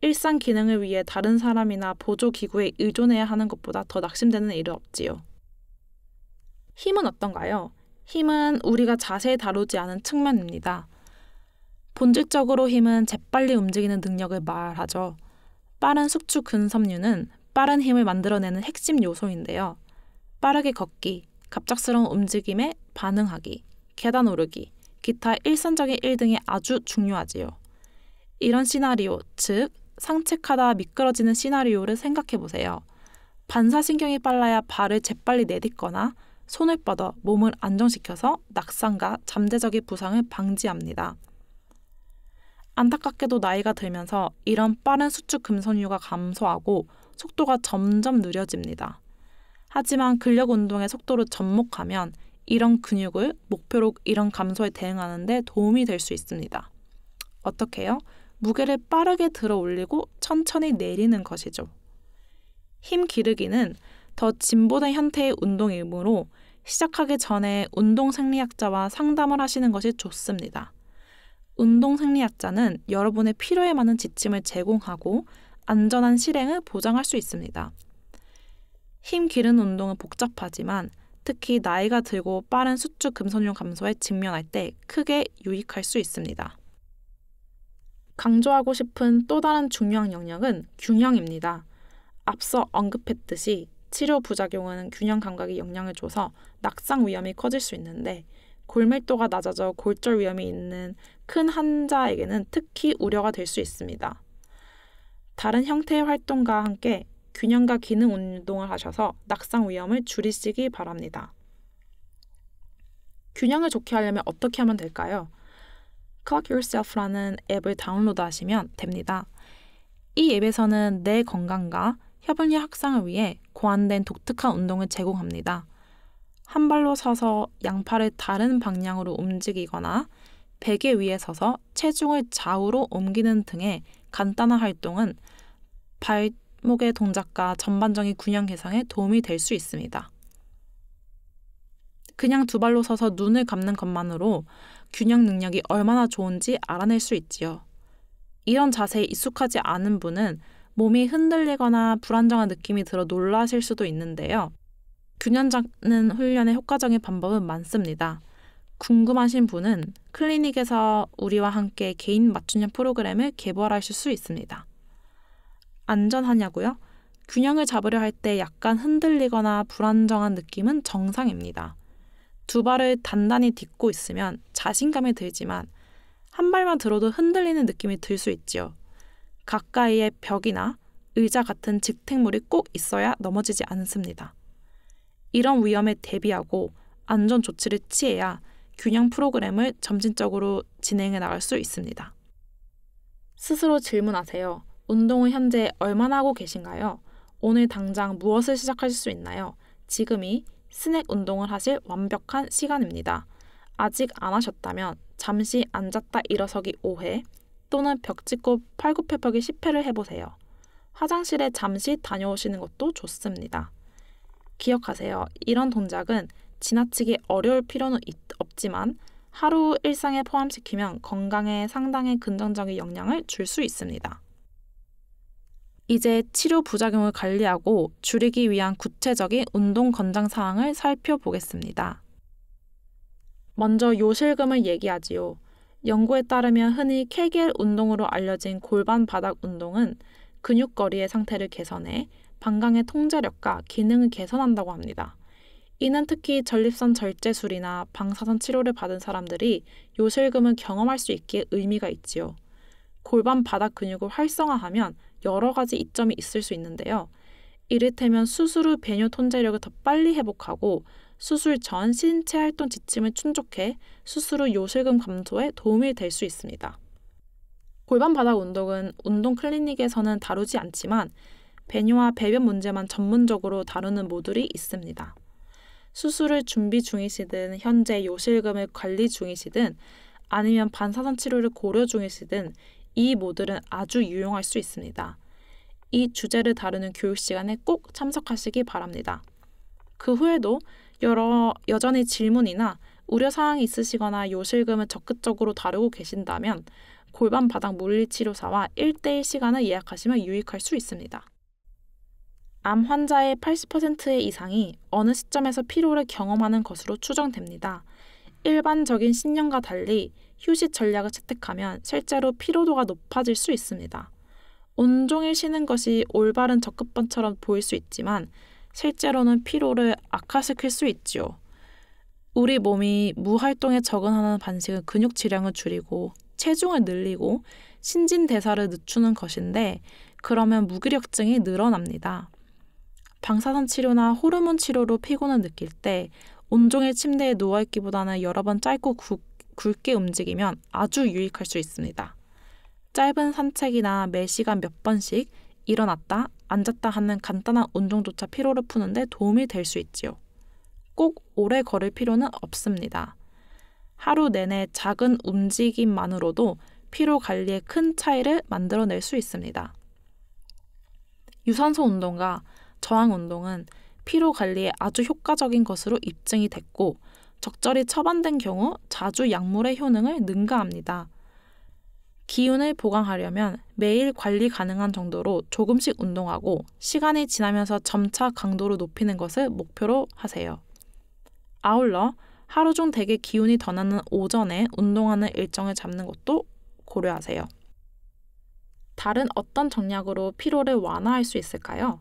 일상 기능을 위해 다른 사람이나 보조기구에 의존해야 하는 것보다 더 낙심되는 일은 없지요. 힘은 어떤가요? 힘은 우리가 자세히 다루지 않은 측면입니다. 본질적으로 힘은 재빨리 움직이는 능력을 말하죠. 빠른 숙주 근섬유는 빠른 힘을 만들어내는 핵심 요소인데요. 빠르게 걷기, 갑작스러운 움직임에 반응하기, 계단 오르기, 기타 일상적인 일 등이 아주 중요하지요. 이런 시나리오, 즉 상책하다 미끄러지는 시나리오를 생각해보세요. 반사신경이 빨라야 발을 재빨리 내딛거나 손을 뻗어 몸을 안정시켜서 낙상과 잠재적인 부상을 방지합니다. 안타깝게도 나이가 들면서 이런 빠른 수축 금손유가 감소하고 속도가 점점 느려집니다. 하지만 근력 운동의 속도를 접목하면 이런 근육을 목표로 이런 감소에 대응하는 데 도움이 될 수 있습니다. 어떻게요? 무게를 빠르게 들어 올리고 천천히 내리는 것이죠. 힘 기르기는 더 진보된 형태의 운동이므로 시작하기 전에 운동 생리학자와 상담을 하시는 것이 좋습니다. 운동 생리학자는 여러분의 필요에 맞는 지침을 제공하고 안전한 실행을 보장할 수 있습니다. 힘 기르는 운동은 복잡하지만 특히 나이가 들고 빠른 수축 금손유 감소에 직면할 때 크게 유익할 수 있습니다. 강조하고 싶은 또 다른 중요한 영역은 균형입니다. 앞서 언급했듯이 치료 부작용은 균형 감각에 영향을 줘서 낙상 위험이 커질 수 있는데 골밀도가 낮아져 골절 위험이 있는 큰 환자에게는 특히 우려가 될 수 있습니다. 다른 형태의 활동과 함께 균형과 기능 운동을 하셔서 낙상 위험을 줄이시기 바랍니다. 균형을 좋게 하려면 어떻게 하면 될까요? Clock Yourself라는 앱을 다운로드 하시면 됩니다. 이 앱에서는 내 건강과 협응력 향상을 위해 고안된 독특한 운동을 제공합니다. 한 발로 서서 양팔을 다른 방향으로 움직이거나 베개 위에 서서 체중을 좌우로 옮기는 등의 간단한 활동은 발목의 동작과 전반적인 균형 개선에 도움이 될 수 있습니다. 그냥 두 발로 서서 눈을 감는 것만으로 균형 능력이 얼마나 좋은지 알아낼 수 있지요. 이런 자세에 익숙하지 않은 분은 몸이 흔들리거나 불안정한 느낌이 들어 놀라실 수도 있는데요. 균형 잡는 훈련의 효과적인 방법은 많습니다. 궁금하신 분은 클리닉에서 우리와 함께 개인 맞춤형 프로그램을 개발하실 수 있습니다. 안전하냐고요? 균형을 잡으려 할 때 약간 흔들리거나 불안정한 느낌은 정상입니다. 두 발을 단단히 딛고 있으면 자신감이 들지만 한 발만 들어도 흔들리는 느낌이 들 수 있지요. 가까이에 벽이나 의자 같은 지탱물이 꼭 있어야 넘어지지 않습니다. 이런 위험에 대비하고 안전 조치를 취해야 균형 프로그램을 점진적으로 진행해 나갈 수 있습니다. 스스로 질문하세요. 운동을 현재 얼마나 하고 계신가요? 오늘 당장 무엇을 시작하실 수 있나요? 지금이 스낵 운동을 하실 완벽한 시간입니다. 아직 안 하셨다면 잠시 앉았다 일어서기 5회 또는 벽 짚고 팔굽혀펴기 10회를 해보세요. 화장실에 잠시 다녀오시는 것도 좋습니다. 기억하세요. 이런 동작은 지나치게 어려울 필요는 없지만 하루 일상에 포함시키면 건강에 상당히 긍정적인 영향을 줄 수 있습니다. 이제 치료 부작용을 관리하고 줄이기 위한 구체적인 운동 권장 사항을 살펴보겠습니다. 먼저 요실금을 얘기하지요. 연구에 따르면 흔히 케겔 운동으로 알려진 골반 바닥 운동은 근육거리의 상태를 개선해 방광의 통제력과 기능을 개선한다고 합니다. 이는 특히 전립선 절제술이나 방사선 치료를 받은 사람들이 요실금을 경험할 수 있기에 의미가 있지요. 골반 바닥 근육을 활성화하면 여러 가지 이점이 있을 수 있는데요. 이를테면 수술 후 배뇨 통제력을 더 빨리 회복하고 수술 전 신체 활동 지침을 충족해 수술 후 요실금 감소에 도움이 될 수 있습니다. 골반 바닥 운동은 운동 클리닉에서는 다루지 않지만 배뇨와 배변 문제만 전문적으로 다루는 모듈이 있습니다. 수술을 준비 중이시든 현재 요실금을 관리 중이시든 아니면 반사선 치료를 고려 중이시든 이 모듈은 아주 유용할 수 있습니다. 이 주제를 다루는 교육 시간에 꼭 참석하시기 바랍니다. 그 후에도 여전히 질문이나 우려사항이 있으시거나 요실금을 적극적으로 다루고 계신다면 골반 바닥 물리치료사와 1대1 시간을 예약하시면 유익할 수 있습니다. 암 환자의 80% 이상이 어느 시점에서 피로를 경험하는 것으로 추정됩니다. 일반적인 신념과 달리 휴식 전략을 채택하면 실제로 피로도가 높아질 수 있습니다. 온종일 쉬는 것이 올바른 접근법처럼 보일 수 있지만 실제로는 피로를 악화시킬 수 있지요. 우리 몸이 무활동에 적응하는 방식은 근육 지량을 줄이고 체중을 늘리고 신진대사를 늦추는 것인데 그러면 무기력증이 늘어납니다. 방사선 치료나 호르몬 치료로 피곤을 느낄 때 온종일 침대에 누워있기보다는 여러 번 짧고 굵게 움직이면 아주 유익할 수 있습니다. 짧은 산책이나 매 시간 몇 번씩 일어났다 앉았다 하는 간단한 운동조차 피로를 푸는데 도움이 될 수 있지요. 꼭 오래 걸을 필요는 없습니다. 하루 내내 작은 움직임만으로도 피로 관리에 큰 차이를 만들어낼 수 있습니다. 유산소 운동과 저항 운동은 피로 관리에 아주 효과적인 것으로 입증이 됐고 적절히 처방된 경우 자주 약물의 효능을 능가합니다. 기운을 보강하려면 매일 관리 가능한 정도로 조금씩 운동하고 시간이 지나면서 점차 강도를 높이는 것을 목표로 하세요. 아울러 하루 중 대개 기운이 더 나는 오전에 운동하는 일정을 잡는 것도 고려하세요. 다른 어떤 전략으로 피로를 완화할 수 있을까요?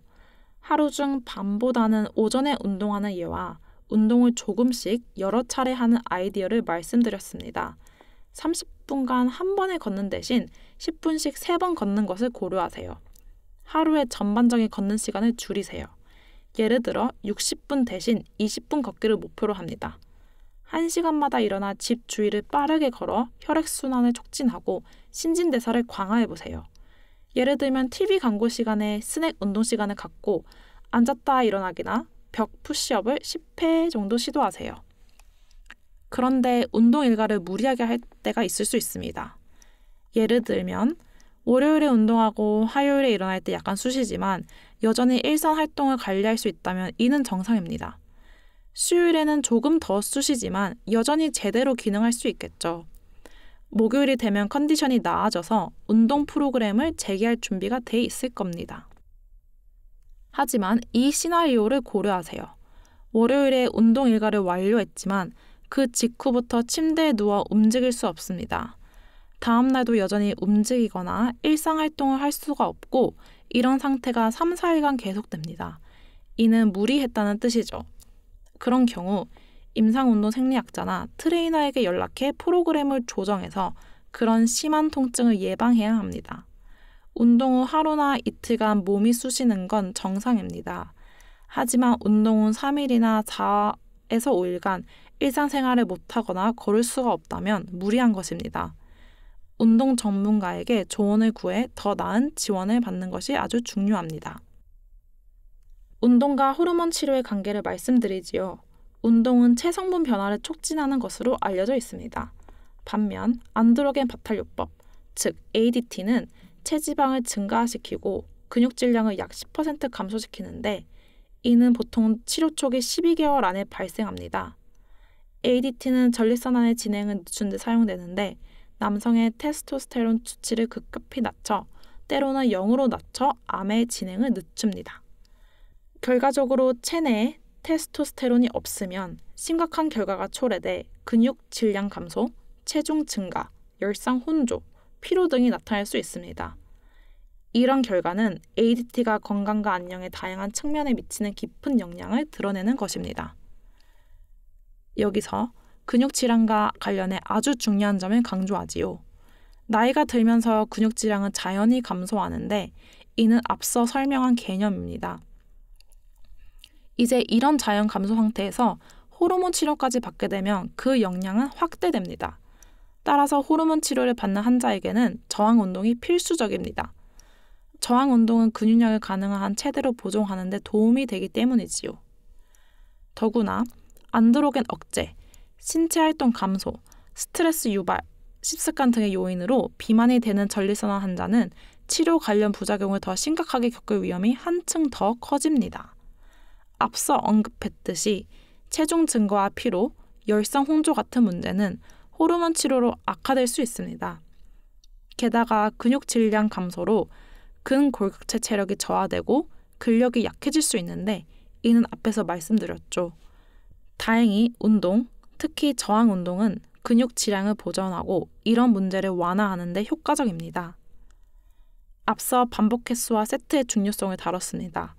하루 중 밤보다는 오전에 운동하는 예와 운동을 조금씩 여러 차례 하는 아이디어를 말씀드렸습니다. 30분간 한 번에 걷는 대신 10분씩 3번 걷는 것을 고려하세요. 하루에 전반적인 걷는 시간을 줄이세요. 예를 들어 60분 대신 20분 걷기를 목표로 합니다. 1시간마다 일어나 집 주위를 빠르게 걸어 혈액순환을 촉진하고 신진대사를 강화해보세요. 예를 들면 TV 광고 시간에 스낵 운동 시간을 갖고 앉았다 일어나기나 벽 푸시업을 10회 정도 시도하세요. 그런데 운동 일과를 무리하게 할 때가 있을 수 있습니다. 예를 들면 월요일에 운동하고 화요일에 일어날 때 약간 쑤시지만 여전히 일상 활동을 관리할 수 있다면 이는 정상입니다. 수요일에는 조금 더 쑤시지만 여전히 제대로 기능할 수 있겠죠. 목요일이 되면 컨디션이 나아져서 운동 프로그램을 재개할 준비가 돼 있을 겁니다. 하지만 이 시나리오를 고려하세요. 월요일에 운동 일과를 완료했지만 그 직후부터 침대에 누워 움직일 수 없습니다. 다음 날도 여전히 움직이거나 일상활동을 할 수가 없고 이런 상태가 3, 4일간 계속됩니다. 이는 무리했다는 뜻이죠. 그런 경우 임상운동 생리학자나 트레이너에게 연락해 프로그램을 조정해서 그런 심한 통증을 예방해야 합니다. 운동 후 하루나 이틀간 몸이 쑤시는 건 정상입니다. 하지만 운동 후 3일이나 4에서 5일간 일상생활을 못하거나 걸을 수가 없다면 무리한 것입니다. 운동 전문가에게 조언을 구해 더 나은 지원을 받는 것이 아주 중요합니다. 운동과 호르몬 치료의 관계를 말씀드리지요. 운동은 체성분 변화를 촉진하는 것으로 알려져 있습니다. 반면 안드로겐 바탈요법, 즉 ADT는 체지방을 증가시키고 근육 질량을 약 10% 감소시키는데 이는 보통 치료 초기 12개월 안에 발생합니다. ADT는 전립선암의 진행을 늦추는 데 사용되는데 남성의 테스토스테론 수치를 급격히 낮춰 때로는 0으로 낮춰 암의 진행을 늦춥니다. 결과적으로 체내에 테스토스테론이 없으면 심각한 결과가 초래돼 근육 질량 감소, 체중 증가, 열상 혼조, 피로 등이 나타날 수 있습니다. 이런 결과는 ADT가 건강과 안녕의 다양한 측면에 미치는 깊은 영향을 드러내는 것입니다. 여기서 근육 질환과 관련해 아주 중요한 점을 강조하지요. 나이가 들면서 근육 질량은 자연히 감소하는데 이는 앞서 설명한 개념입니다. 이제 이런 자연 감소 상태에서 호르몬 치료까지 받게 되면 그 영향은 확대됩니다. 따라서 호르몬 치료를 받는 환자에게는 저항 운동이 필수적입니다. 저항 운동은 근육량을 가능한 한 최대로 보존하는 데 도움이 되기 때문이지요. 더구나 안드로겐 억제, 신체 활동 감소, 스트레스 유발, 식습관 등의 요인으로 비만이 되는 전립선암 환자는 치료 관련 부작용을 더 심각하게 겪을 위험이 한층 더 커집니다. 앞서 언급했듯이 체중 증가와 피로, 열성 홍조 같은 문제는 호르몬 치료로 악화될 수 있습니다. 게다가 근육 질량 감소로 근골격체 체력이 저하되고 근력이 약해질 수 있는데 이는 앞에서 말씀드렸죠. 다행히 운동, 특히 저항 운동은 근육 질량을 보존하고 이런 문제를 완화하는 데 효과적입니다. 앞서 반복 횟수와 세트의 중요성을 다뤘습니다.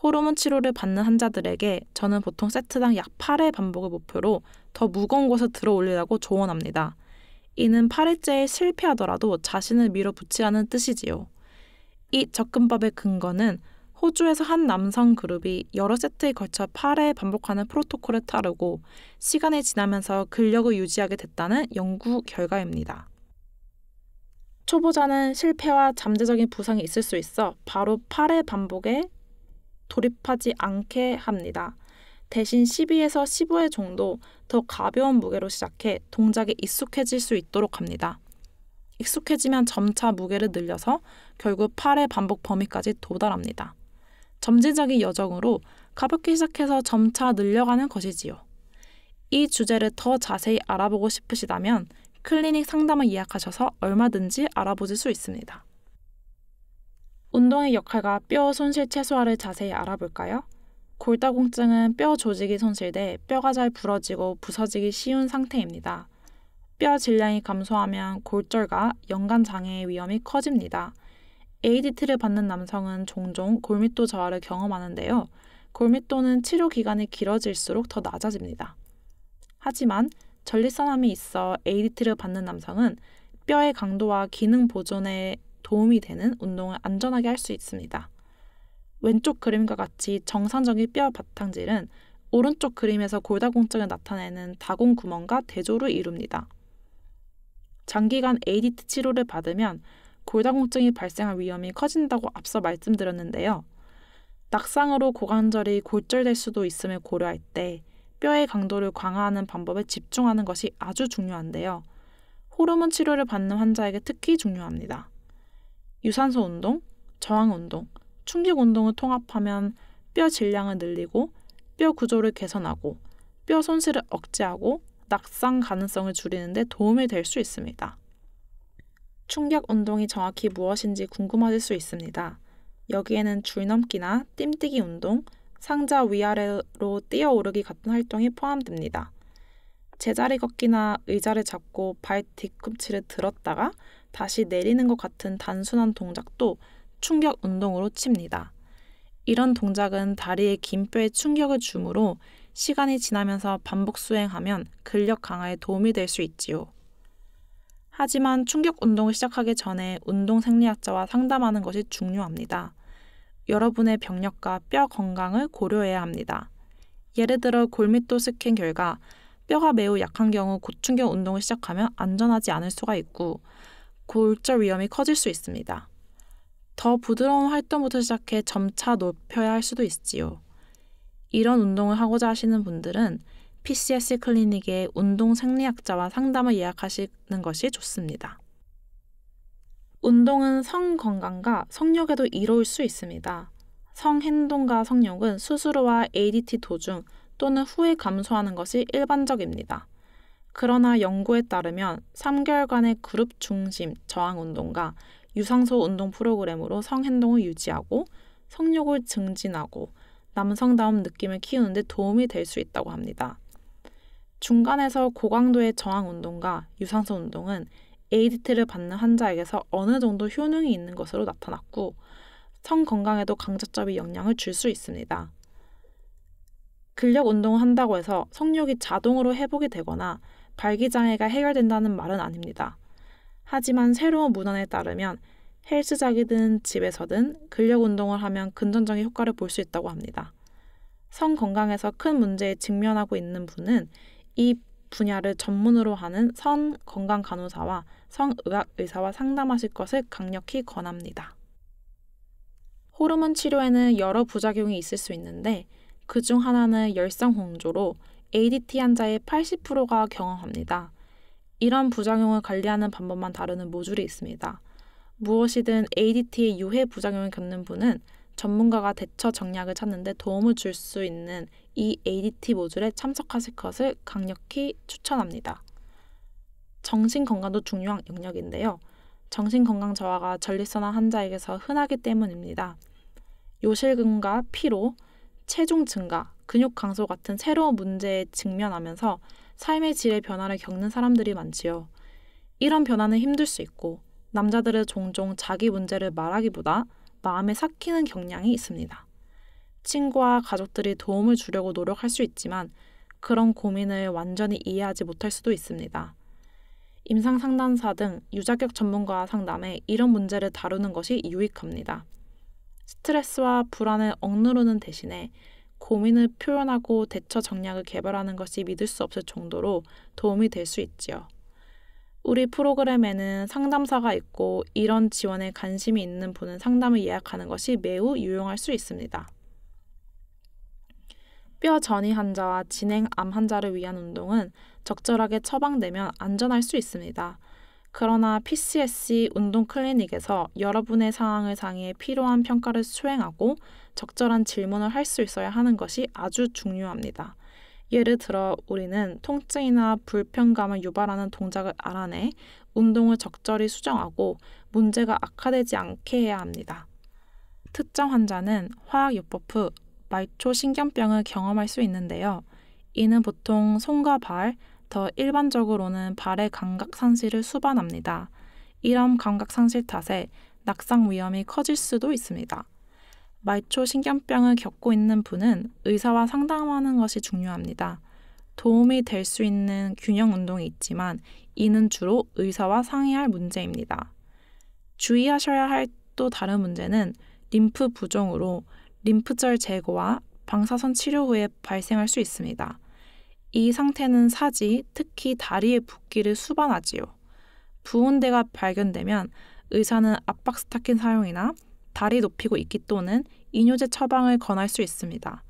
호르몬 치료를 받는 환자들에게 저는 보통 세트당 약 8회 반복을 목표로 더 무거운 곳을 들어 올리라고 조언합니다. 이는 8회째에 실패하더라도 자신을 밀어붙이라는 뜻이지요. 이 접근법의 근거는 호주에서 한 남성 그룹이 여러 세트에 걸쳐 8회 반복하는 프로토콜을 따르고 시간이 지나면서 근력을 유지하게 됐다는 연구 결과입니다. 초보자는 실패와 잠재적인 부상이 있을 수 있어 바로 8회 반복에 돌입하지 않게 합니다. 대신 12에서 15회 정도 더 가벼운 무게로 시작해 동작에 익숙해질 수 있도록 합니다. 익숙해지면 점차 무게를 늘려서 결국 8회 반복 범위까지 도달합니다. 점진적인 여정으로 가볍게 시작해서 점차 늘려가는 것이지요. 이 주제를 더 자세히 알아보고 싶으시다면 클리닉 상담을 예약하셔서 얼마든지 알아보실 수 있습니다. 운동의 역할과 뼈 손실 최소화를 자세히 알아볼까요? 골다공증은 뼈 조직이 손실돼 뼈가 잘 부러지고 부서지기 쉬운 상태입니다. 뼈 질량이 감소하면 골절과 연관 장애의 위험이 커집니다. ADT를 받는 남성은 종종 골밀도 저하를 경험하는데요. 골밀도는 치료 기간이 길어질수록 더 낮아집니다. 하지만 전립선암이 있어 ADT를 받는 남성은 뼈의 강도와 기능 보존에 도움이 되는 운동을 안전하게 할 수 있습니다. 왼쪽 그림과 같이 정상적인 뼈 바탕질은 오른쪽 그림에서 골다공증을 나타내는 다공구멍과 대조를 이룹니다. 장기간 ADT 치료를 받으면 골다공증이 발생할 위험이 커진다고 앞서 말씀드렸는데요. 낙상으로 고관절이 골절될 수도 있음을 고려할 때 뼈의 강도를 강화하는 방법에 집중하는 것이 아주 중요한데요. 호르몬 치료를 받는 환자에게 특히 중요합니다. 유산소 운동, 저항 운동, 충격 운동을 통합하면 뼈 질량을 늘리고 뼈 구조를 개선하고 뼈 손실을 억제하고 낙상 가능성을 줄이는 데 도움이 될 수 있습니다. 충격 운동이 정확히 무엇인지 궁금하실 수 있습니다. 여기에는 줄넘기나 뜀뛰기 운동, 상자 위아래로 뛰어오르기 같은 활동이 포함됩니다. 제자리 걷기나 의자를 잡고 발 뒤꿈치를 들었다가 다시 내리는 것 같은 단순한 동작도 충격 운동으로 칩니다. 이런 동작은 다리의 긴 뼈에 충격을 주므로 시간이 지나면서 반복 수행하면 근력 강화에 도움이 될 수 있지요. 하지만 충격 운동을 시작하기 전에 운동 생리학자와 상담하는 것이 중요합니다. 여러분의 병력과 뼈 건강을 고려해야 합니다. 예를 들어 골밀도 스캔 결과 뼈가 매우 약한 경우 고충격 운동을 시작하면 안전하지 않을 수가 있고 골절 위험이 커질 수 있습니다. 더 부드러운 활동부터 시작해 점차 높여야 할 수도 있지요. 이런 운동을 하고자 하시는 분들은 PCSC 클리닉의 운동 생리학자와 상담을 예약하시는 것이 좋습니다. 운동은 성 건강과 성욕에도 이로울 수 있습니다. 성행동과 성욕은 수술 후 ADT 도중 또는 후에 감소하는 것이 일반적입니다. 그러나 연구에 따르면 3개월간의 그룹 중심 저항 운동과 유산소 운동 프로그램으로 성행동을 유지하고 성욕을 증진하고 남성다운 느낌을 키우는 데 도움이 될 수 있다고 합니다. 중간에서 고강도의 저항 운동과 유산소 운동은 ADT를 받는 환자에게서 어느 정도 효능이 있는 것으로 나타났고 성 건강에도 강접적인 영향을 줄 수 있습니다. 근력 운동을 한다고 해서 성욕이 자동으로 회복이 되거나 발기장애가 해결된다는 말은 아닙니다. 하지만 새로운 문헌에 따르면 헬스장이든 집에서든 근력 운동을 하면 긍정적인 효과를 볼 수 있다고 합니다. 성 건강에서 큰 문제에 직면하고 있는 분은 이 분야를 전문으로 하는 성 건강 간호사와 성의학 의사와 상담하실 것을 강력히 권합니다. 호르몬 치료에는 여러 부작용이 있을 수 있는데 그중 하나는 열성 홍조로 ADT 환자의 80%가 경험합니다. 이런 부작용을 관리하는 방법만 다루는 모듈이 있습니다. 무엇이든 ADT의 유해 부작용을 겪는 분은 전문가가 대처 정략을 찾는 데 도움을 줄 수 있는 이 ADT 모듈에 참석하실 것을 강력히 추천합니다. 정신건강도 중요한 영역인데요. 정신건강 저하가 전립선암 환자에게서 흔하기 때문입니다. 요실금과 피로, 체중 증가, 근육 감소 같은 새로운 문제에 직면하면서 삶의 질의 변화를 겪는 사람들이 많지요. 이런 변화는 힘들 수 있고 남자들은 종종 자기 문제를 말하기보다 마음에 삭히는 경향이 있습니다. 친구와 가족들이 도움을 주려고 노력할 수 있지만 그런 고민을 완전히 이해하지 못할 수도 있습니다. 임상상담사 등 유자격 전문가와 상담해 이런 문제를 다루는 것이 유익합니다. 스트레스와 불안을 억누르는 대신에 고민을 표현하고 대처 전략을 개발하는 것이 믿을 수 없을 정도로 도움이 될 수 있지요. 우리 프로그램에는 상담사가 있고 이런 지원에 관심이 있는 분은 상담을 예약하는 것이 매우 유용할 수 있습니다. 뼈 전이 환자와 진행암 환자를 위한 운동은 적절하게 처방되면 안전할 수 있습니다. 그러나 PCSC 운동 클리닉에서 여러분의 상황을 상의해 필요한 평가를 수행하고 적절한 질문을 할 수 있어야 하는 것이 아주 중요합니다. 예를 들어 우리는 통증이나 불편감을 유발하는 동작을 알아내 운동을 적절히 수정하고 문제가 악화되지 않게 해야 합니다. 특정 환자는 화학요법 후 말초신경병을 경험할 수 있는데요. 이는 보통 손과 발, 더 일반적으로는 발의 감각 상실을 수반합니다. 이런 감각 상실 탓에 낙상 위험이 커질 수도 있습니다. 말초 신경병을 겪고 있는 분은 의사와 상담하는 것이 중요합니다. 도움이 될 수 있는 균형 운동이 있지만 이는 주로 의사와 상의할 문제입니다. 주의하셔야 할 또 다른 문제는 림프 부종으로 림프절 제거와 방사선 치료 후에 발생할 수 있습니다. 이 상태는 사지, 특히 다리의 붓기를 수반하지요. 부은 데가 발견되면 의사는 압박 스타킹 사용이나 다리 높이고 있기 또는 이뇨제 처방을 권할 수 있습니다.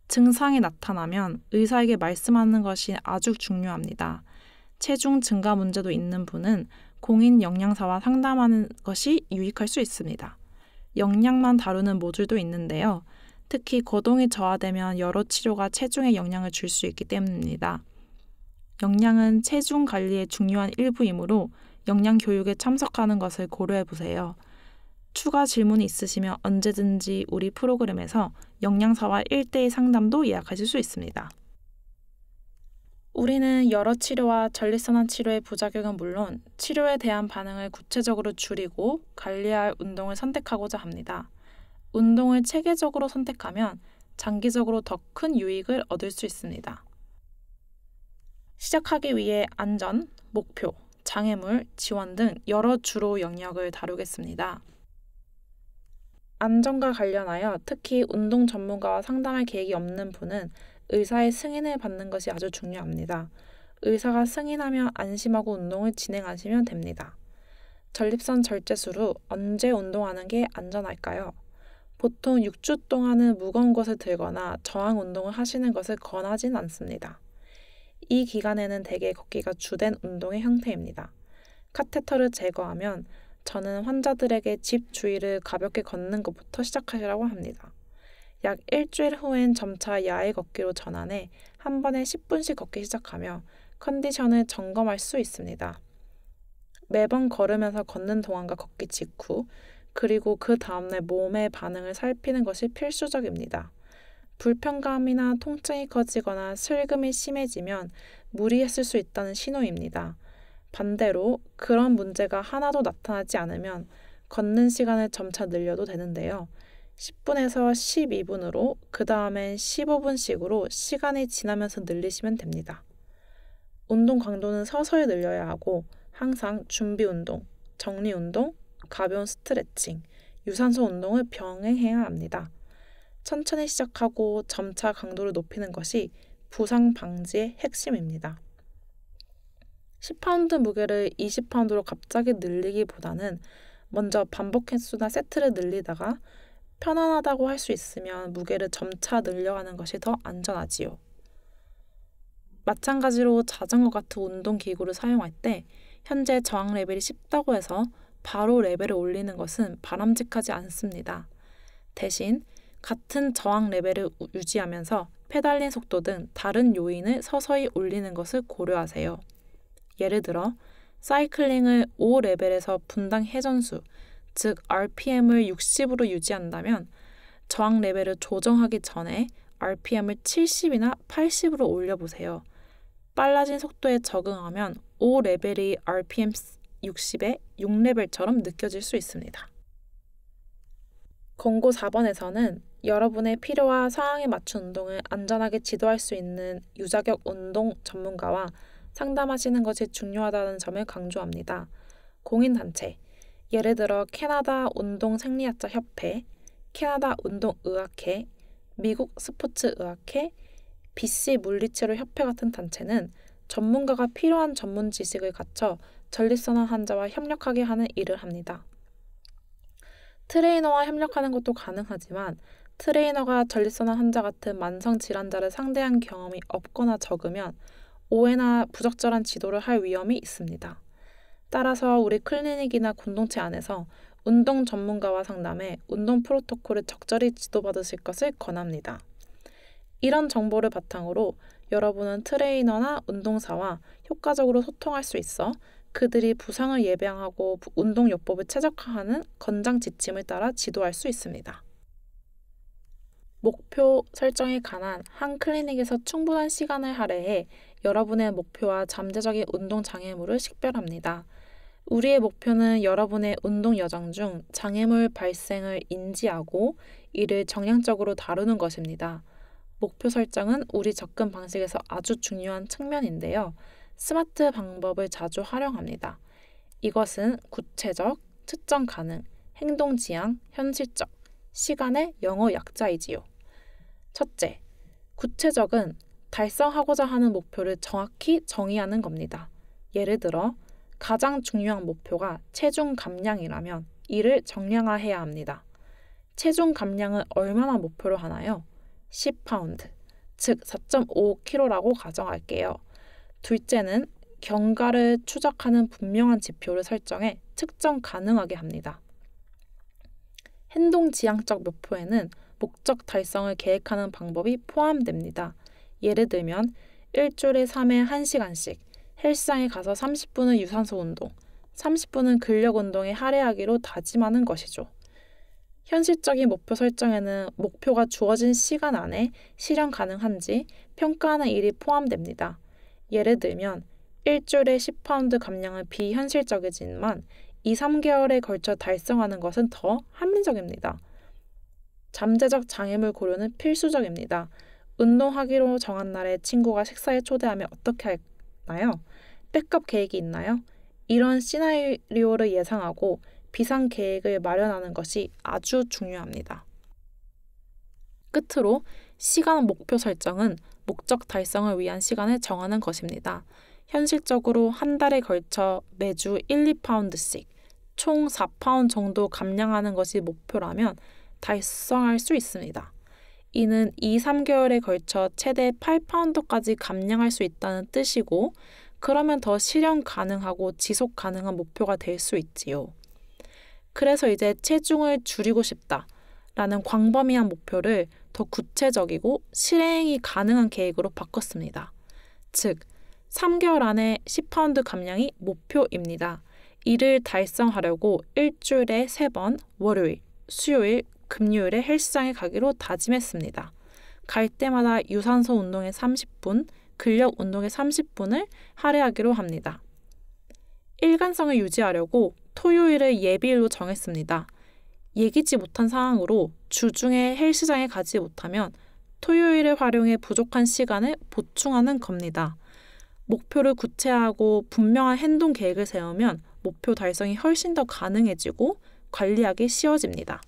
증상이 나타나면 의사에게 말씀하는 것이 아주 중요합니다. 체중 증가 문제도 있는 분은 공인 영양사와 상담하는 것이 유익할 수 있습니다. 영양만 다루는 모듈도 있는데요. 특히 거동이 저하되면 여러 치료가 체중에 영향을 줄 수 있기 때문입니다. 영양은 체중 관리의 중요한 일부이므로 영양 교육에 참석하는 것을 고려해 보세요. 추가 질문이 있으시면 언제든지 우리 프로그램에서 영양사와 1대1 상담도 예약하실 수 있습니다. 우리는 여러 치료와 전립선암 치료의 부작용은 물론 치료에 대한 반응을 구체적으로 줄이고 관리할 운동을 선택하고자 합니다. 운동을 체계적으로 선택하면 장기적으로 더 큰 유익을 얻을 수 있습니다. 시작하기 위해 안전, 목표, 장애물, 지원 등 여러 주로 영역을 다루겠습니다. 안전과 관련하여 특히 운동 전문가와 상담할 계획이 없는 분은 의사의 승인을 받는 것이 아주 중요합니다. 의사가 승인하며 안심하고 운동을 진행하시면 됩니다. 전립선 절제술 후 언제 운동하는 게 안전할까요? 보통 6주 동안은 무거운 것을 들거나 저항 운동을 하시는 것을 권하진 않습니다. 이 기간에는 대개 걷기가 주된 운동의 형태입니다. 카테터를 제거하면 저는 환자들에게 집 주위를 가볍게 걷는 것부터 시작하시라고 합니다. 약 일주일 후엔 점차 야외 걷기로 전환해 한 번에 10분씩 걷기 시작하며 컨디션을 점검할 수 있습니다. 매번 걸으면서 걷는 동안과 걷기 직후 그리고 그 다음날 몸의 반응을 살피는 것이 필수적입니다. 불편감이나 통증이 커지거나 슬금이 심해지면 무리했을 수 있다는 신호입니다. 반대로 그런 문제가 하나도 나타나지 않으면 걷는 시간을 점차 늘려도 되는데요. 10분에서 12분으로 그 다음엔 15분씩으로 시간이 지나면서 늘리시면 됩니다. 운동 강도는 서서히 늘려야 하고 항상 준비 운동, 정리 운동, 가벼운 스트레칭, 유산소 운동을 병행해야 합니다. 천천히 시작하고 점차 강도를 높이는 것이 부상 방지의 핵심입니다. 10파운드 무게를 20파운드로 갑자기 늘리기보다는 먼저 반복 횟수나 세트를 늘리다가 편안하다고 할 수 있으면 무게를 점차 늘려가는 것이 더 안전하지요. 마찬가지로 자전거 같은 운동기구를 사용할 때 현재 저항 레벨이 쉽다고 해서 바로 레벨을 올리는 것은 바람직하지 않습니다. 대신 같은 저항 레벨을 유지하면서 페달링 속도 등 다른 요인을 서서히 올리는 것을 고려하세요. 예를 들어 사이클링을 5레벨에서 분당 회전수, 즉 RPM을 60으로 유지한다면 저항 레벨을 조정하기 전에 RPM을 70이나 80으로 올려보세요. 빨라진 속도에 적응하면 5레벨이 RPM 60의 6레벨처럼 느껴질 수 있습니다. 권고 4번에서는 여러분의 필요와 상황에 맞춘 운동을 안전하게 지도할 수 있는 유자격 운동 전문가와 상담하시는 것이 중요하다는 점을 강조합니다. 공인단체, 예를 들어 캐나다 운동생리학자 협회, 캐나다 운동의학회, 미국 스포츠의학회, BC 물리치료 협회 같은 단체는 전문가가 필요한 전문 지식을 갖춰 전립선암 환자와 협력하게 하는 일을 합니다. 트레이너와 협력하는 것도 가능하지만 트레이너가 전립선암 환자 같은 만성 질환자를 상대한 경험이 없거나 적으면 오해나 부적절한 지도를 할 위험이 있습니다. 따라서 우리 클리닉이나 공동체 안에서 운동 전문가와 상담해 운동 프로토콜을 적절히 지도받으실 것을 권합니다. 이런 정보를 바탕으로 여러분은 트레이너나 운동사와 효과적으로 소통할 수 있어 그들이 부상을 예방하고 운동요법을 최적화하는 권장 지침을 따라 지도할 수 있습니다. 목표 설정에 관한 한 클리닉에서 충분한 시간을 할애해 여러분의 목표와 잠재적인 운동 장애물을 식별합니다. 우리의 목표는 여러분의 운동 여정 중 장애물 발생을 인지하고 이를 정량적으로 다루는 것입니다. 목표 설정은 우리 접근 방식에서 아주 중요한 측면인데요. 스마트 방법을 자주 활용합니다. 이것은 구체적, 측정 가능, 행동 지향, 현실적, 시간의 영어 약자이지요. 첫째, 구체적은 달성하고자 하는 목표를 정확히 정의하는 겁니다. 예를 들어 가장 중요한 목표가 체중 감량이라면 이를 정량화해야 합니다. 체중 감량은 얼마나 목표로 하나요? 10파운드, 즉 4.5kg라고 가정할게요. 둘째는 경과를 추적하는 분명한 지표를 설정해 측정 가능하게 합니다. 행동 지향적 목표에는 목적 달성을 계획하는 방법이 포함됩니다. 예를 들면 일주일에 3회 1시간씩 헬스장에 가서 30분은 유산소 운동, 30분은 근력 운동에 할애하기로 다짐하는 것이죠. 현실적인 목표 설정에는 목표가 주어진 시간 안에 실현 가능한지 평가하는 일이 포함됩니다. 예를 들면 일주일에 10파운드 감량은 비현실적이지만 2, 3개월에 걸쳐 달성하는 것은 더 합리적입니다. 잠재적 장애물 고려는 필수적입니다. 운동하기로 정한 날에 친구가 식사에 초대하면 어떻게 할까요? 백업 계획이 있나요? 이런 시나리오를 예상하고 비상 계획을 마련하는 것이 아주 중요합니다. 끝으로 시간 목표 설정은 목적 달성을 위한 시간을 정하는 것입니다. 현실적으로 한 달에 걸쳐 매주 1, 2파운드씩 총 4파운드 정도 감량하는 것이 목표라면 달성할 수 있습니다. 이는 2, 3개월에 걸쳐 최대 8파운드까지 감량할 수 있다는 뜻이고 그러면 더 실현 가능하고 지속 가능한 목표가 될 수 있지요. 그래서 이제 체중을 줄이고 싶다라는 광범위한 목표를 더 구체적이고 실행이 가능한 계획으로 바꿨습니다. 즉, 3개월 안에 10파운드 감량이 목표입니다. 이를 달성하려고 일주일에 3번, 월요일, 수요일, 금요일에 헬스장에 가기로 다짐했습니다. 갈 때마다 유산소 운동에 30분, 근력 운동에 30분을 할애하기로 합니다. 일관성을 유지하려고 토요일을 예비일로 정했습니다. 예기치 못한 상황으로 주중에 헬스장에 가지 못하면 토요일을 활용해 부족한 시간을 보충하는 겁니다. 목표를 구체화하고 분명한 행동 계획을 세우면 목표 달성이 훨씬 더 가능해지고 관리하기 쉬워집니다.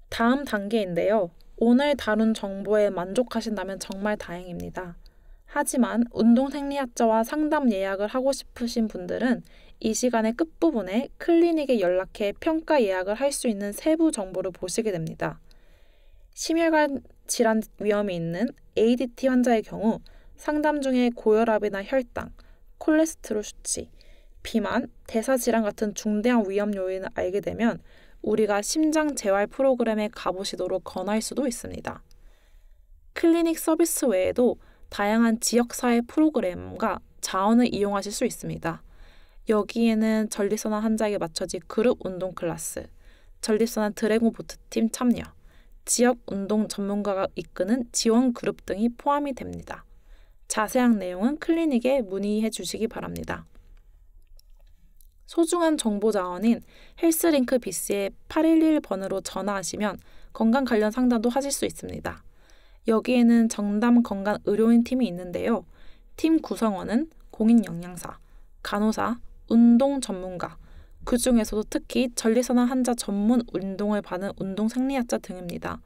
다음 단계인데요. 오늘 다룬 정보에 만족하신다면 정말 다행입니다. 하지만 운동생리학자와 상담 예약을 하고 싶으신 분들은 이 시간의 끝부분에 클리닉에 연락해 평가 예약을 할 수 있는 세부 정보를 보시게 됩니다. 심혈관 질환 위험이 있는 ADT 환자의 경우 상담 중에 고혈압이나 혈당, 콜레스테롤 수치, 비만, 대사질환 같은 중대한 위험 요인을 알게 되면 우리가 심장 재활 프로그램에 가보시도록 권할 수도 있습니다. 클리닉 서비스 외에도 다양한 지역사회 프로그램과 자원을 이용하실 수 있습니다. 여기에는 전립선암 환자에게 맞춰진 그룹 운동 클래스, 전립선암 드래곤 보트 팀 참여, 지역 운동 전문가가 이끄는 지원 그룹 등이 포함이 됩니다. 자세한 내용은 클리닉에 문의해 주시기 바랍니다. 소중한 정보 자원인 헬스링크 BC의 811번으로 전화하시면 건강 관련 상담도 하실 수 있습니다. 여기에는 정담 건강 의료인 팀이 있는데요. 팀 구성원은 공인 영양사, 간호사, 운동 전문가, 그 중에서도 특히 전립선암 환자 전문 운동을 받은 운동생리학자 등입니다.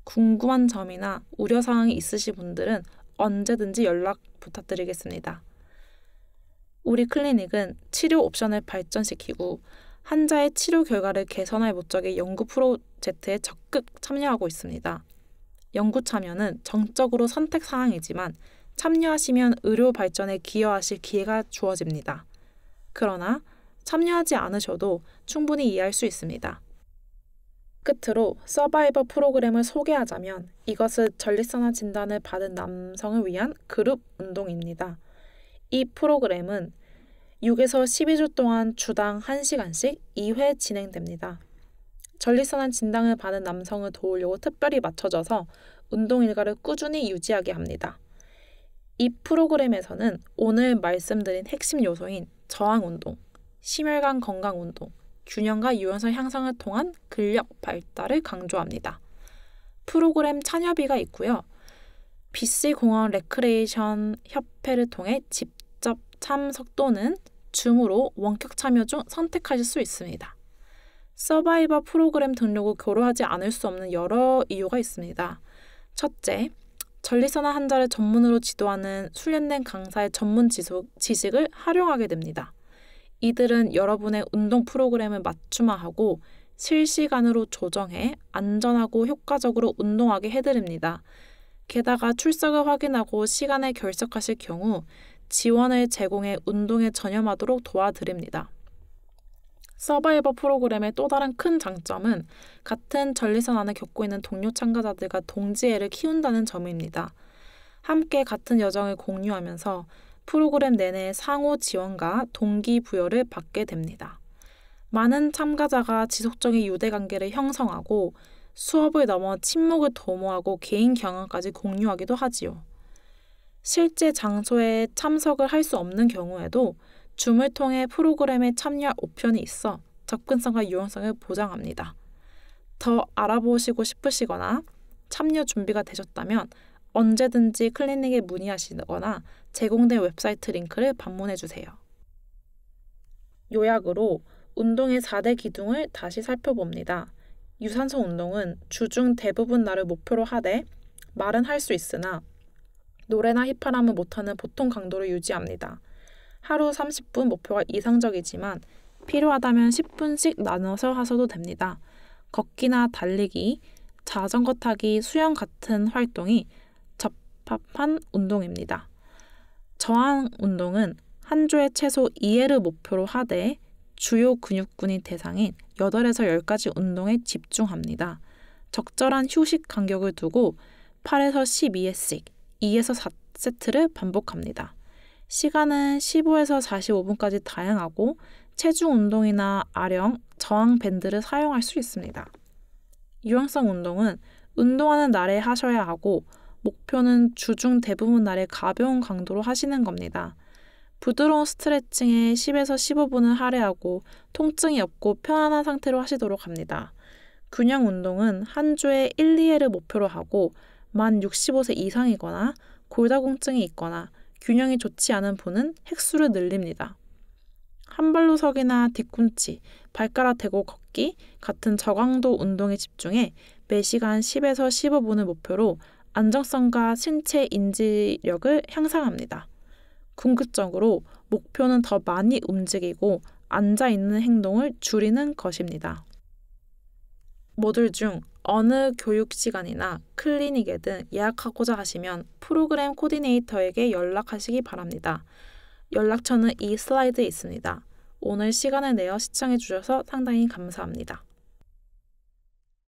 궁금한 점이나 우려사항이 있으신 분들은 언제든지 연락 부탁드리겠습니다. 우리 클리닉은 치료 옵션을 발전시키고 환자의 치료 결과를 개선할 목적의 연구 프로젝트에 적극 참여하고 있습니다. 연구 참여는 정적으로 선택 사항이지만 참여하시면 의료 발전에 기여하실 기회가 주어집니다. 그러나 참여하지 않으셔도 충분히 이해할 수 있습니다. 끝으로 서바이버 프로그램을 소개하자면 이것은 전립선암 진단을 받은 남성을 위한 그룹 운동입니다. 이 프로그램은 6에서 12주 동안 주당 1시간씩 2회 진행됩니다. 전립선암 진단을 받은 남성을 도우려고 특별히 맞춰져서 운동 일과를 꾸준히 유지하게 합니다. 이 프로그램에서는 오늘 말씀드린 핵심 요소인 저항 운동, 심혈관 건강 운동, 균형과 유연성 향상을 통한 근력 발달을 강조합니다. 프로그램 참여비가 있고요. BC공원 레크레이션 협회를 통해 직접 참석 또는 줌으로 원격 참여 중 선택하실 수 있습니다. 서바이버 프로그램 등록을 고려하지 않을 수 없는 여러 이유가 있습니다. 첫째, 전리선화 환자를 전문으로 지도하는 훈련된 강사의 전문 지식을 활용하게 됩니다. 이들은 여러분의 운동 프로그램을 맞춤화하고 실시간으로 조정해 안전하고 효과적으로 운동하게 해드립니다. 게다가 출석을 확인하고 시간을 결석하실 경우 지원을 제공해 운동에 전념하도록 도와드립니다. 서바이버 프로그램의 또 다른 큰 장점은 같은 전리선환을 겪고 있는 동료 참가자들과 동지애를 키운다는 점입니다. 함께 같은 여정을 공유하면서 프로그램 내내 상호 지원과 동기부여를 받게 됩니다. 많은 참가자가 지속적인 유대관계를 형성하고 수업을 넘어 친목을 도모하고 개인 경험까지 공유하기도 하지요. 실제 장소에 참석을 할 수 없는 경우에도 줌을 통해 프로그램에 참여할 옵션이 있어 접근성과 유용성을 보장합니다. 더 알아보시고 싶으시거나 참여 준비가 되셨다면 언제든지 클리닉에 문의하시거나 제공된 웹사이트 링크를 방문해주세요. 요약으로 운동의 4대 기둥을 다시 살펴봅니다. 유산소 운동은 주중 대부분 날을 목표로 하되 말은 할 수 있으나 노래나 힙합을 못하는 보통 강도를 유지합니다. 하루 30분 목표가 이상적이지만 필요하다면 10분씩 나눠서 하셔도 됩니다. 걷기나 달리기, 자전거 타기, 수영 같은 활동이 적합한 운동입니다. 저항 운동은 한 주에 최소 2회를 목표로 하되 주요 근육군이 대상인 8에서 10가지 운동에 집중합니다. 적절한 휴식 간격을 두고 8에서 12회씩 2에서 4세트를 반복합니다. 시간은 15에서 45분까지 다양하고 체중 운동이나 아령, 저항 밴드를 사용할 수 있습니다. 유연성 운동은 운동하는 날에 하셔야 하고 목표는 주중 대부분 날에 가벼운 강도로 하시는 겁니다. 부드러운 스트레칭에 10에서 15분을 할애하고 통증이 없고 편안한 상태로 하시도록 합니다. 균형 운동은 한 주에 1, 2회를 목표로 하고 만 65세 이상이거나 골다공증이 있거나 균형이 좋지 않은 분은 획수를 늘립니다. 한 발로 서기나 뒤꿈치, 발가락 대고 걷기 같은 저강도 운동에 집중해 매시간 10에서 15분을 목표로 안정성과 신체 인지력을 향상합니다. 궁극적으로 목표는 더 많이 움직이고 앉아있는 행동을 줄이는 것입니다. 모듈 중 어느 교육 시간이나 클리닉에든 예약하고자 하시면 프로그램 코디네이터에게 연락하시기 바랍니다. 연락처는 이 슬라이드에 있습니다. 오늘 시간을 내어 시청해 주셔서 상당히 감사합니다.